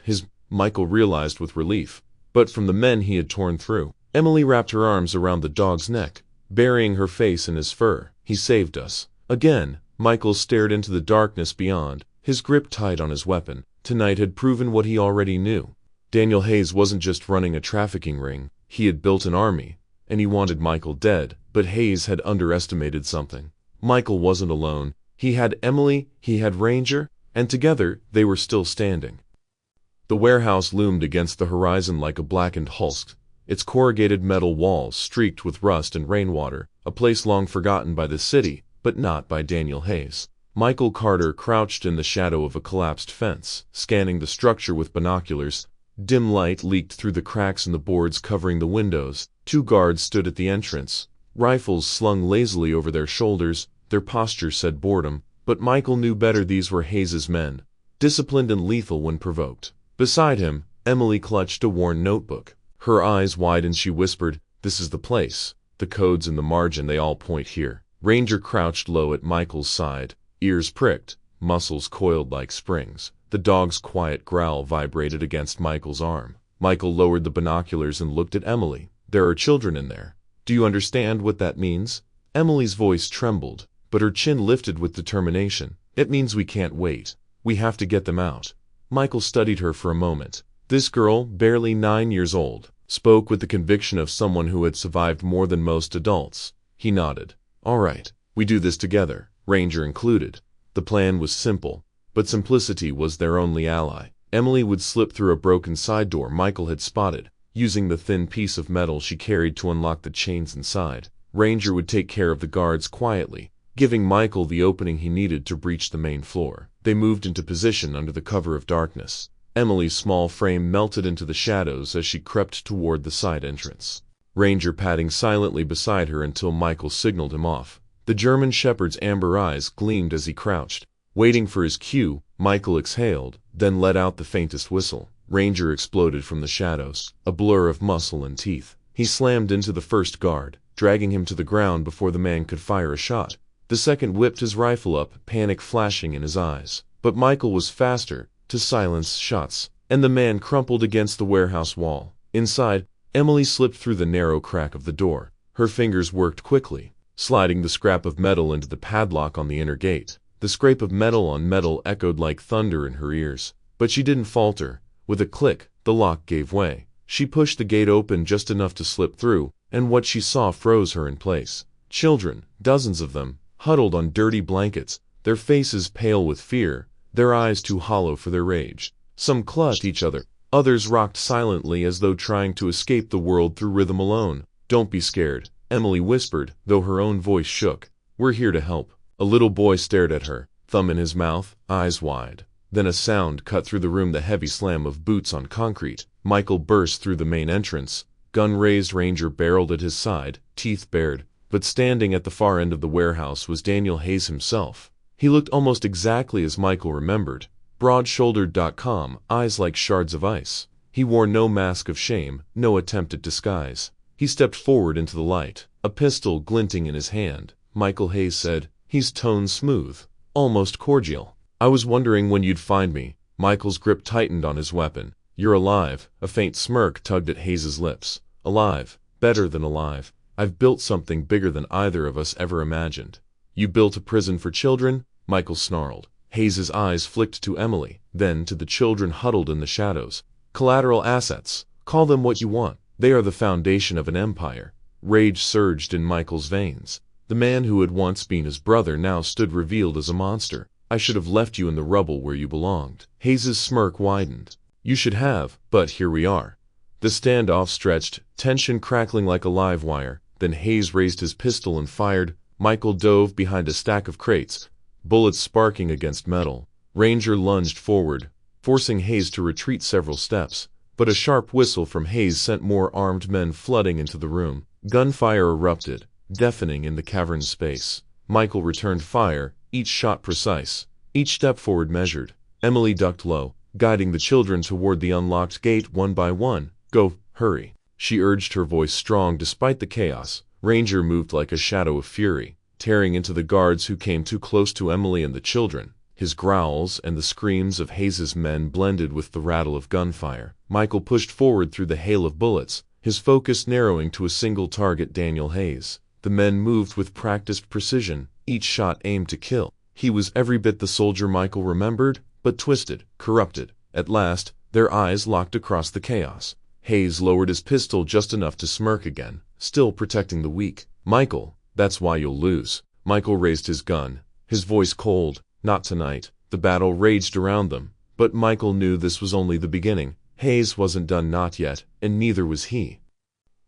Michael realized with relief. But from the men he had torn through. Emily wrapped her arms around the dog's neck, burying her face in his fur. He saved us. Again, Michael stared into the darkness beyond, his grip tight on his weapon. Tonight had proven what he already knew. Daniel Hayes wasn't just running a trafficking ring, he had built an army, and he wanted Michael dead. But Hayes had underestimated something. Michael wasn't alone. He had Emily, he had Ranger, and together they were still standing. The warehouse loomed against the horizon like a blackened husk, its corrugated metal walls streaked with rust and rainwater, a place long forgotten by the city, but not by Daniel Hayes. Michael Carter crouched in the shadow of a collapsed fence, scanning the structure with binoculars. Dim light leaked through the cracks in the boards covering the windows. Two guards stood at the entrance, rifles slung lazily over their shoulders. Their posture said boredom, but Michael knew better. These were Hayes's men, disciplined and lethal when provoked. Beside him, Emily clutched a worn notebook. Her eyes widened. She whispered, "This is the place. The codes in the margin, they all point here." Ranger crouched low at Michael's side, ears pricked, muscles coiled like springs. The dog's quiet growl vibrated against Michael's arm. Michael lowered the binoculars and looked at Emily. "There are children in there. Do you understand what that means?" Emily's voice trembled, but her chin lifted with determination. "It means we can't wait. We have to get them out. Michael studied her for a moment. This girl, barely 9 years old, spoke with the conviction of someone who had survived more than most adults. He nodded. All right, we do this together, Ranger included. The plan was simple, but simplicity was their only ally. Emily would slip through a broken side door Michael had spotted, using the thin piece of metal she carried to unlock the chains inside. Ranger would take care of the guards quietly, giving Michael the opening he needed to breach the main floor. They moved into position under the cover of darkness. Emily's small frame melted into the shadows as she crept toward the side entrance, Ranger padding silently beside her until Michael signaled him off. The German shepherd's amber eyes gleamed as he crouched. Waiting for his cue, Michael exhaled, then let out the faintest whistle. Ranger exploded from the shadows, a blur of muscle and teeth. He slammed into the first guard, dragging him to the ground before the man could fire a shot. The second whipped his rifle up, panic flashing in his eyes. But Michael was faster, to silence shots, and the man crumpled against the warehouse wall. Inside, Emily slipped through the narrow crack of the door. Her fingers worked quickly, sliding the scrap of metal into the padlock on the inner gate. The scrape of metal on metal echoed like thunder in her ears. But she didn't falter. With a click, the lock gave way. She pushed the gate open just enough to slip through, and what she saw froze her in place. Children, dozens of them, huddled on dirty blankets, their faces pale with fear, their eyes too hollow for their rage. Some clutched each other, others rocked silently as though trying to escape the world through rhythm alone. Don't be scared, Emily whispered, though her own voice shook. We're here to help. A little boy stared at her, thumb in his mouth, eyes wide. Then a sound cut through the room, the heavy slam of boots on concrete. Michael burst through the main entrance. Gun raised, Ranger barreled at his side, teeth bared. But standing at the far end of the warehouse was Daniel Hayes himself. He looked almost exactly as Michael remembered. Broad-shouldered, calm, eyes like shards of ice. He wore no mask of shame, no attempt at disguise. He stepped forward into the light, a pistol glinting in his hand. Michael Hayes said, his tone smooth, almost cordial. I was wondering when you'd find me. Michael's grip tightened on his weapon. You're alive. A faint smirk tugged at Hayes' lips. Alive. Better than alive. I've built something bigger than either of us ever imagined. You built a prison for children? Michael snarled. Hayes' eyes flicked to Emily, then to the children huddled in the shadows. Collateral assets. Call them what you want. They are the foundation of an empire. Rage surged in Michael's veins. The man who had once been his brother now stood revealed as a monster. I should have left you in the rubble where you belonged. Hayes' smirk widened. You should have, but here we are. The standoff stretched, tension crackling like a live wire. Then Hayes raised his pistol and fired. Michael dove behind a stack of crates, bullets sparking against metal. Ranger lunged forward, forcing Hayes to retreat several steps. But a sharp whistle from Hayes sent more armed men flooding into the room. Gunfire erupted, deafening in the cavern's space. Michael returned fire, each shot precise, each step forward measured. Emily ducked low, guiding the children toward the unlocked gate one by one. Go, hurry, she urged, her voice strong despite the chaos. Ranger moved like a shadow of fury, tearing into the guards who came too close to Emily and the children. His growls and the screams of Hayes' men blended with the rattle of gunfire. Michael pushed forward through the hail of bullets, his focus narrowing to a single target, Daniel Hayes. The men moved with practiced precision, each shot aimed to kill. He was every bit the soldier Michael remembered, but twisted, corrupted. At last, their eyes locked across the chaos. Hayes lowered his pistol just enough to smirk again, still protecting the weak. Michael, that's why you'll lose. Michael raised his gun, his voice cold. Not tonight. The battle raged around them, but Michael knew this was only the beginning. Hayes wasn't done, not yet, and neither was he.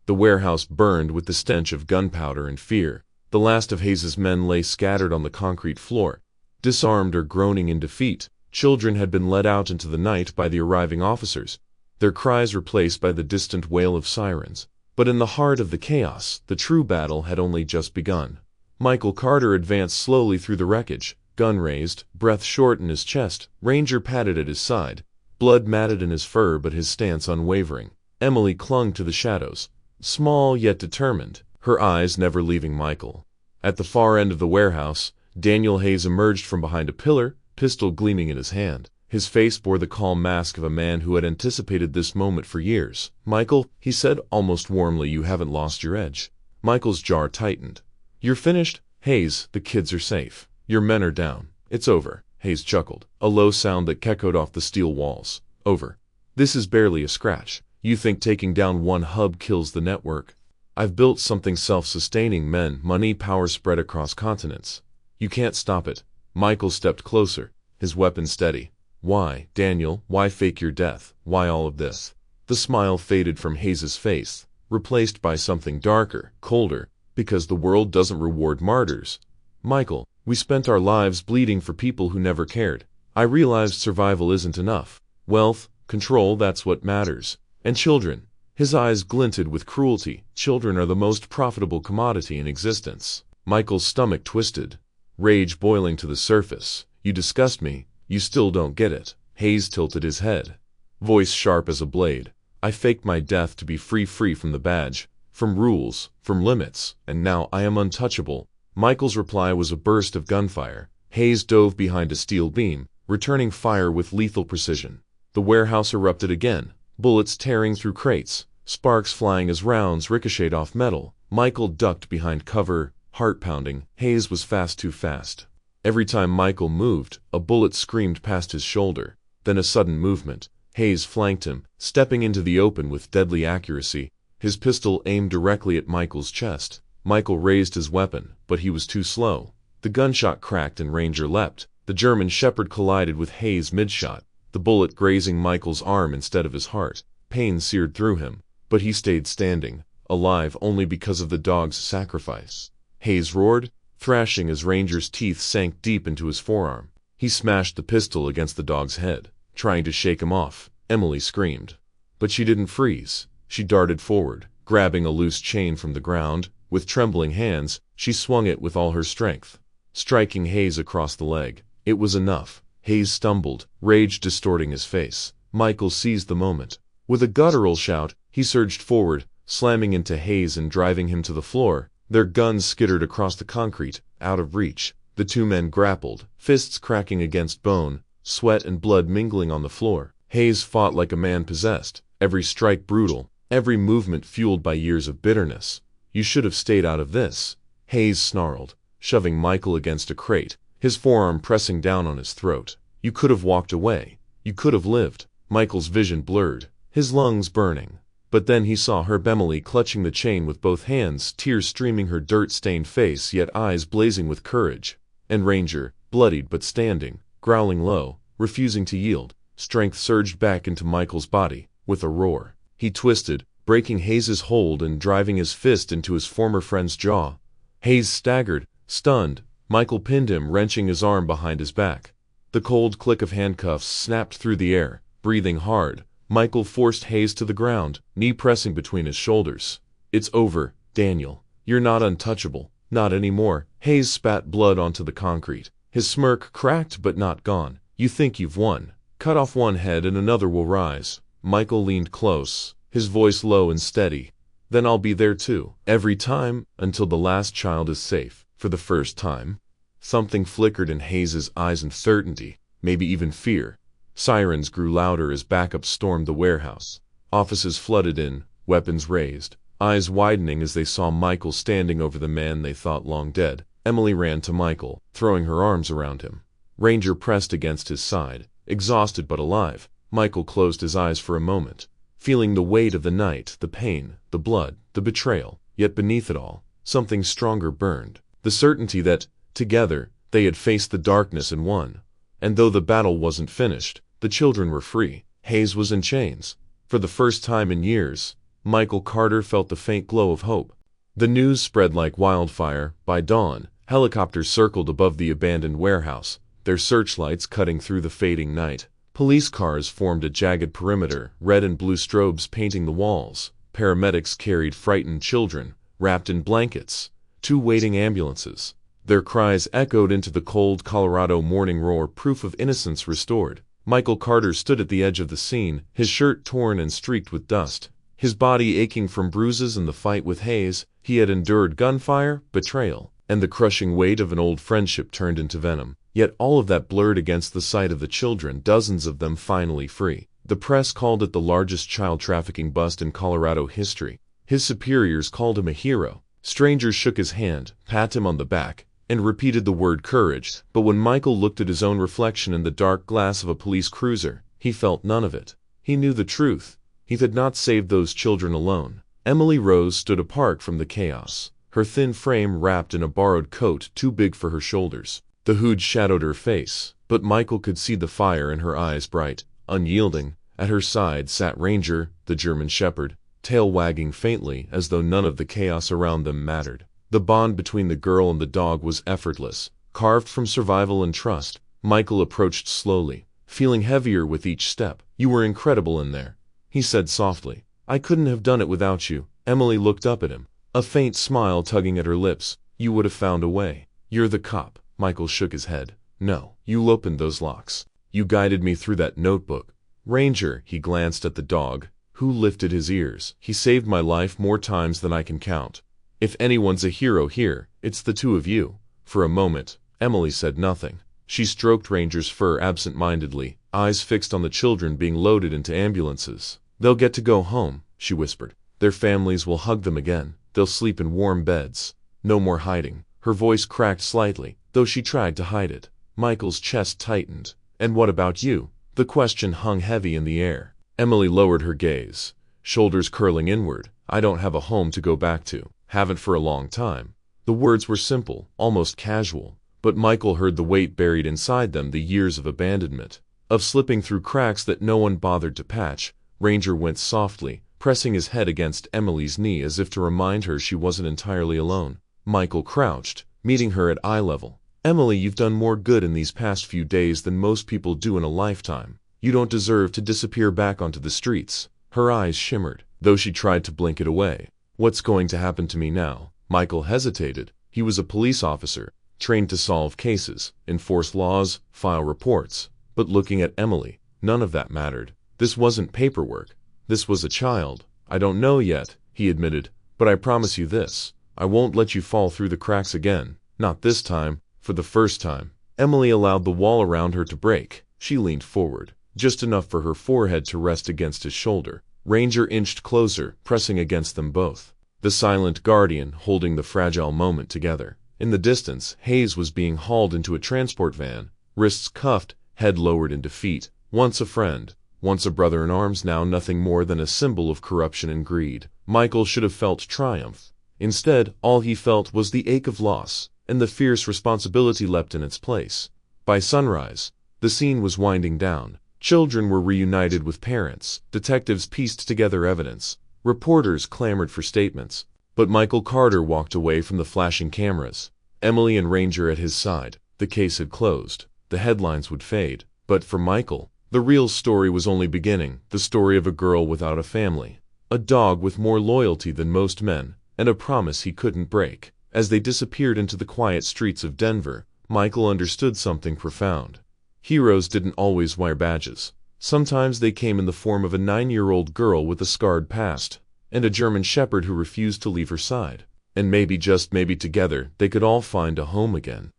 The warehouse burned with the stench of gunpowder and fear. The last of Hayes' men lay scattered on the concrete floor, disarmed or groaning in defeat. Children had been led out into the night by the arriving officers, their cries replaced by the distant wail of sirens. But in the heart of the chaos, the true battle had only just begun. Michael Carter advanced slowly through the wreckage, gun raised, breath short in his chest. Ranger padded at his side, blood matted in his fur but his stance unwavering. Emily clung to the shadows, small yet determined, her eyes never leaving Michael. At the far end of the warehouse, Daniel Hayes emerged from behind a pillar, pistol gleaming in his hand. His face bore the calm mask of a man who had anticipated this moment for years. Michael, he said almost warmly, you haven't lost your edge. Michael's jaw tightened. You're finished? Hayes, the kids are safe. Your men are down. It's over. Hayes chuckled, a low sound that echoed off the steel walls. Over. This is barely a scratch. You think taking down one hub kills the network? I've built something self-sustaining, men, money, power spread across continents. You can't stop it. Michael stepped closer, his weapon steady. Why, Daniel, why fake your death? Why all of this? The smile faded from Hayes's face, replaced by something darker, colder, because the world doesn't reward martyrs. Michael, we spent our lives bleeding for people who never cared. I realized survival isn't enough. Wealth, control, that's what matters. And children. His eyes glinted with cruelty. Children are the most profitable commodity in existence. Michael's stomach twisted, rage boiling to the surface. You disgust me. You still don't get it. Hayes tilted his head, voice sharp as a blade. I faked my death to be free from the badge, from rules, from limits, and now I am untouchable. Michael's reply was a burst of gunfire. Hayes dove behind a steel beam, returning fire with lethal precision. The warehouse erupted again, bullets tearing through crates, sparks flying as rounds ricocheted off metal. Michael ducked behind cover, heart pounding. Hayes was fast, too fast. Every time Michael moved, a bullet screamed past his shoulder. Then a sudden movement. Hayes flanked him, stepping into the open with deadly accuracy, his pistol aimed directly at Michael's chest. Michael raised his weapon, but he was too slow. The gunshot cracked and Ranger leapt. The German Shepherd collided with Hayes mid-shot, the bullet grazing Michael's arm instead of his heart. Pain seared through him, but he stayed standing, alive only because of the dog's sacrifice. Hayes roared, thrashing as Ranger's teeth sank deep into his forearm. He smashed the pistol against the dog's head, trying to shake him off. Emily screamed. But she didn't freeze. She darted forward, grabbing a loose chain from the ground. With trembling hands, she swung it with all her strength, striking Hayes across the leg. It was enough. Hayes stumbled, rage distorting his face. Michael seized the moment. With a guttural shout, he surged forward, slamming into Hayes and driving him to the floor. Their guns skittered across the concrete, out of reach. The two men grappled, fists cracking against bone, sweat and blood mingling on the floor. Hayes fought like a man possessed, every strike brutal, every movement fueled by years of bitterness. You should have stayed out of this, Hayes snarled, shoving Michael against a crate, his forearm pressing down on his throat. You could have walked away. You could have lived. Michael's vision blurred, his lungs burning. But then he saw her, Emily, clutching the chain with both hands, tears streaming her dirt-stained face, yet eyes blazing with courage. And Ranger, bloodied but standing, growling low, refusing to yield. Strength surged back into Michael's body. With a roar, he twisted, breaking Hayes's hold and driving his fist into his former friend's jaw. Hayes staggered, stunned. Michael pinned him, wrenching his arm behind his back. The cold click of handcuffs snapped through the air. Breathing hard, Michael forced Hayes to the ground, knee pressing between his shoulders. It's over, Daniel. You're not untouchable. Not anymore. Hayes spat blood onto the concrete. His smirk cracked but not gone. You think you've won. Cut off one head and another will rise. Michael leaned close, his voice low and steady. Then I'll be there too. Every time, until the last child is safe. For the first time. Something flickered in Hayes's eyes, uncertainty, maybe even fear. Sirens grew louder as backup stormed the warehouse. Officers flooded in, weapons raised, eyes widening as they saw Michael standing over the man they thought long dead. Emily ran to Michael, throwing her arms around him. Ranger pressed against his side, exhausted but alive. Michael closed his eyes for a moment, feeling the weight of the night, the pain, the blood, the betrayal. Yet beneath it all, something stronger burned. The certainty that, together, they had faced the darkness and won. And though the battle wasn't finished, the children were free. Hayes was in chains. For the first time in years, Michael Carter felt the faint glow of hope. The news spread like wildfire. By dawn, helicopters circled above the abandoned warehouse, their searchlights cutting through the fading night. Police cars formed a jagged perimeter, red and blue strobes painting the walls. Paramedics carried frightened children, wrapped in blankets. 2 waiting ambulances. Their cries echoed into the cold Colorado morning roar, proof of innocence restored. Michael Carter stood at the edge of the scene, his shirt torn and streaked with dust, his body aching from bruises and the fight with Hayes. He had endured gunfire, betrayal, and the crushing weight of an old friendship turned into venom. Yet all of that blurred against the sight of the children, dozens of them finally free. The press called it the largest child trafficking bust in Colorado history. His superiors called him a hero. Strangers shook his hand, pat him on the back, and repeated the word courage, but when Michael looked at his own reflection in the dark glass of a police cruiser, he felt none of it. He knew the truth. He had not saved those children alone. Emily Rose stood apart from the chaos, her thin frame wrapped in a borrowed coat too big for her shoulders. The hood shadowed her face, but Michael could see the fire in her eyes, bright, unyielding. At her side sat Ranger, the German shepherd, tail wagging faintly as though none of the chaos around them mattered. The bond between the girl and the dog was effortless, carved from survival and trust. Michael approached slowly, feeling heavier with each step. "You were incredible in there," he said softly. "I couldn't have done it without you." Emily looked up at him, a faint smile tugging at her lips. "You would have found a way." "You're the cop." Michael shook his head. "No, you opened those locks. You guided me through that notebook." "Ranger," he glanced at the dog, who lifted his ears. "He saved my life more times than I can count. If anyone's a hero here, it's the two of you." For a moment, Emily said nothing. She stroked Ranger's fur absent-mindedly, eyes fixed on the children being loaded into ambulances. "They'll get to go home," she whispered. "Their families will hug them again. They'll sleep in warm beds. No more hiding." Her voice cracked slightly, though she tried to hide it. Michael's chest tightened. "And what about you?" The question hung heavy in the air. Emily lowered her gaze, shoulders curling inward. "I don't have a home to go back to. Haven't for a long time." The words were simple, almost casual, but Michael heard the weight buried inside them, the years of abandonment, of slipping through cracks that no one bothered to patch. Ranger went softly, pressing his head against Emily's knee as if to remind her she wasn't entirely alone. Michael crouched, meeting her at eye level. "Emily, you've done more good in these past few days than most people do in a lifetime. You don't deserve to disappear back onto the streets." Her eyes shimmered, though she tried to blink it away. "What's going to happen to me now?" Michael hesitated. He was a police officer, trained to solve cases, enforce laws, file reports. But looking at Emily, none of that mattered. This wasn't paperwork. This was a child. "I don't know yet," he admitted, "but I promise you this. I won't let you fall through the cracks again. Not this time. For the first time." Emily allowed the wall around her to break. She leaned forward, just enough for her forehead to rest against his shoulder. Ranger inched closer, pressing against them both, the silent guardian holding the fragile moment together. In the distance, Hayes was being hauled into a transport van, wrists cuffed, head lowered in defeat. Once a friend, once a brother in arms, now nothing more than a symbol of corruption and greed. Michael should have felt triumph. Instead, all he felt was the ache of loss, and the fierce responsibility leapt in its place. By sunrise, the scene was winding down. Children were reunited with parents, detectives pieced together evidence, reporters clamored for statements. But Michael Carter walked away from the flashing cameras, Emily and Ranger at his side. The case had closed. The headlines would fade. But for Michael, the real story was only beginning, the story of a girl without a family, a dog with more loyalty than most men, and a promise he couldn't break. As they disappeared into the quiet streets of Denver, Michael understood something profound. Heroes didn't always wear badges. Sometimes they came in the form of a 9-year-old girl with a scarred past, and a German shepherd who refused to leave her side. And maybe, just maybe together, they could all find a home again.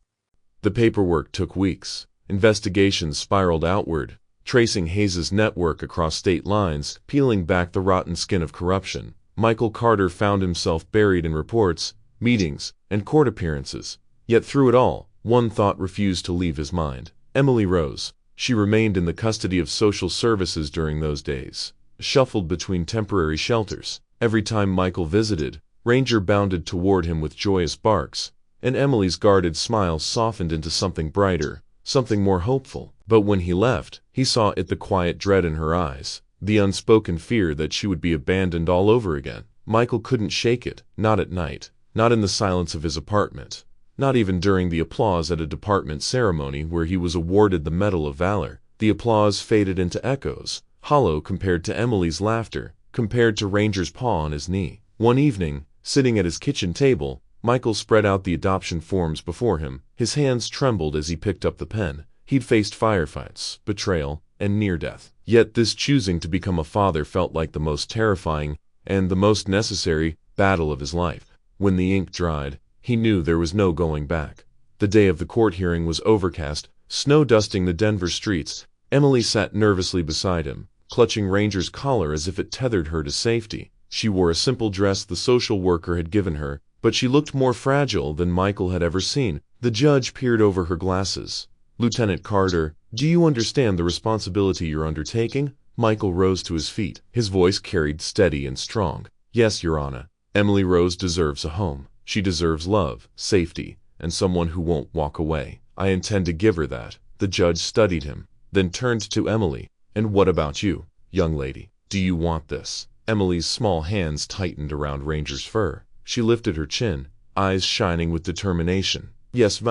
The paperwork took weeks. Investigations spiraled outward, tracing Hayes' network across state lines, peeling back the rotten skin of corruption. Michael Carter found himself buried in reports, meetings, and court appearances. Yet through it all, one thought refused to leave his mind. Emily Rose. She remained in the custody of social services during those days, shuffled between temporary shelters. Every time Michael visited, Ranger bounded toward him with joyous barks, and Emily's guarded smile softened into something brighter, something more hopeful. But when he left, he saw it, the quiet dread in her eyes, the unspoken fear that she would be abandoned all over again. Michael couldn't shake it, not at night, not in the silence of his apartment, not even during the applause at a department ceremony where he was awarded the Medal of Valor. The applause faded into echoes, hollow compared to Emily's laughter, compared to Ranger's paw on his knee. One evening, sitting at his kitchen table, Michael spread out the adoption forms before him. His hands trembled as he picked up the pen. He'd faced firefights, betrayal, and near death. Yet this choosing to become a father felt like the most terrifying, and the most necessary, battle of his life. When the ink dried, he knew there was no going back. The day of the court hearing was overcast, snow dusting the Denver streets. Emily sat nervously beside him, clutching Ranger's collar as if it tethered her to safety. She wore a simple dress the social worker had given her, but she looked more fragile than Michael had ever seen. The judge peered over her glasses. "Lieutenant Carter, do you understand the responsibility you're undertaking?" Michael rose to his feet. His voice carried steady and strong. "Yes, Your Honor. Emily Rose deserves a home. She deserves love, safety, and someone who won't walk away. I intend to give her that." The judge studied him, then turned to Emily. "And what about you, young lady? Do you want this?" Emily's small hands tightened around Ranger's fur. She lifted her chin, eyes shining with determination. "Yes,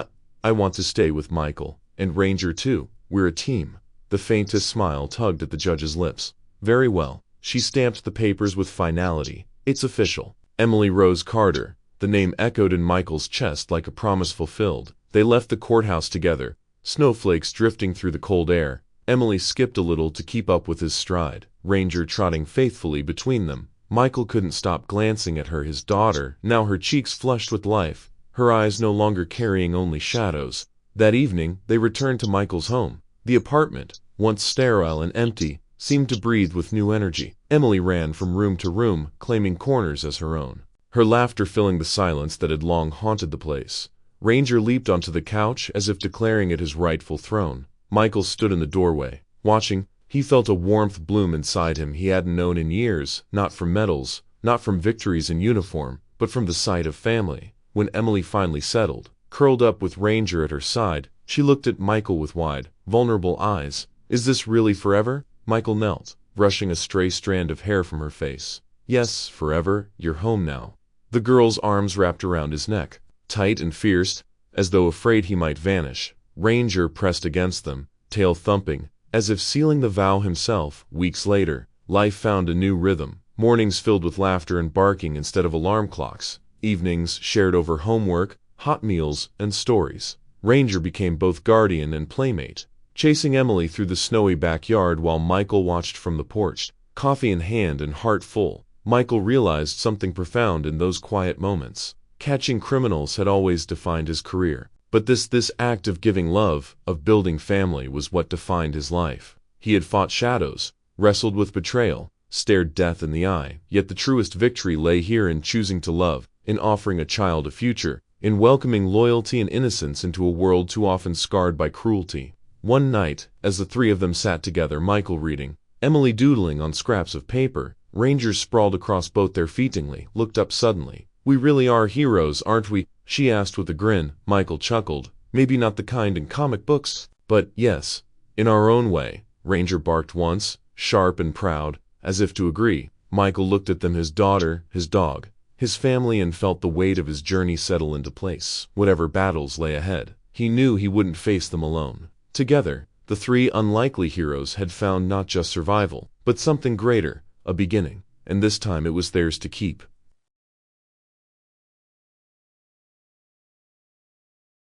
I want to stay with Michael. And Ranger too. We're a team." The faintest smile tugged at the judge's lips. "Very well." She stamped the papers with finality. "It's official. Emily Rose Carter." The name echoed in Michael's chest like a promise fulfilled. They left the courthouse together, snowflakes drifting through the cold air. Emily skipped a little to keep up with his stride, Ranger trotting faithfully between them. Michael couldn't stop glancing at her, his daughter, now her cheeks flushed with life, her eyes no longer carrying only shadows. That evening, they returned to Michael's home. The apartment, once sterile and empty, seemed to breathe with new energy. Emily ran from room to room, claiming corners as her own, her laughter filling the silence that had long haunted the place. Ranger leaped onto the couch as if declaring it his rightful throne. Michael stood in the doorway, watching. He felt a warmth bloom inside him he hadn't known in years, not from medals, not from victories in uniform, but from the sight of family. When Emily finally settled, curled up with Ranger at her side, she looked at Michael with wide, vulnerable eyes. "Is this really forever?" Michael knelt, brushing a stray strand of hair from her face. "Yes, forever. You're home now." The girl's arms wrapped around his neck, tight and fierce, as though afraid he might vanish. Ranger pressed against them, tail thumping, as if sealing the vow himself. Weeks later, life found a new rhythm. Mornings filled with laughter and barking instead of alarm clocks. Evenings shared over homework, hot meals, and stories. Ranger became both guardian and playmate, chasing Emily through the snowy backyard while Michael watched from the porch, coffee in hand and heart full. Michael realized something profound in those quiet moments. Catching criminals had always defined his career, but this act of giving love, of building family, was what defined his life. He had fought shadows, wrestled with betrayal, stared death in the eye, yet the truest victory lay here in choosing to love, in offering a child a future, in welcoming loyalty and innocence into a world too often scarred by cruelty. One night, as the three of them sat together, Michael reading, Emily doodling on scraps of paper, Ranger sprawled across both their feet, looked up suddenly. "We really are heroes, aren't we?" she asked with a grin. Michael chuckled. "Maybe not the kind in comic books, but yes, in our own way." Ranger barked once, sharp and proud, as if to agree. Michael looked at them, his daughter, his dog, his family, and felt the weight of his journey settle into place. Whatever battles lay ahead, he knew he wouldn't face them alone. Together, the three unlikely heroes had found not just survival, but something greater, a beginning, and this time it was theirs to keep.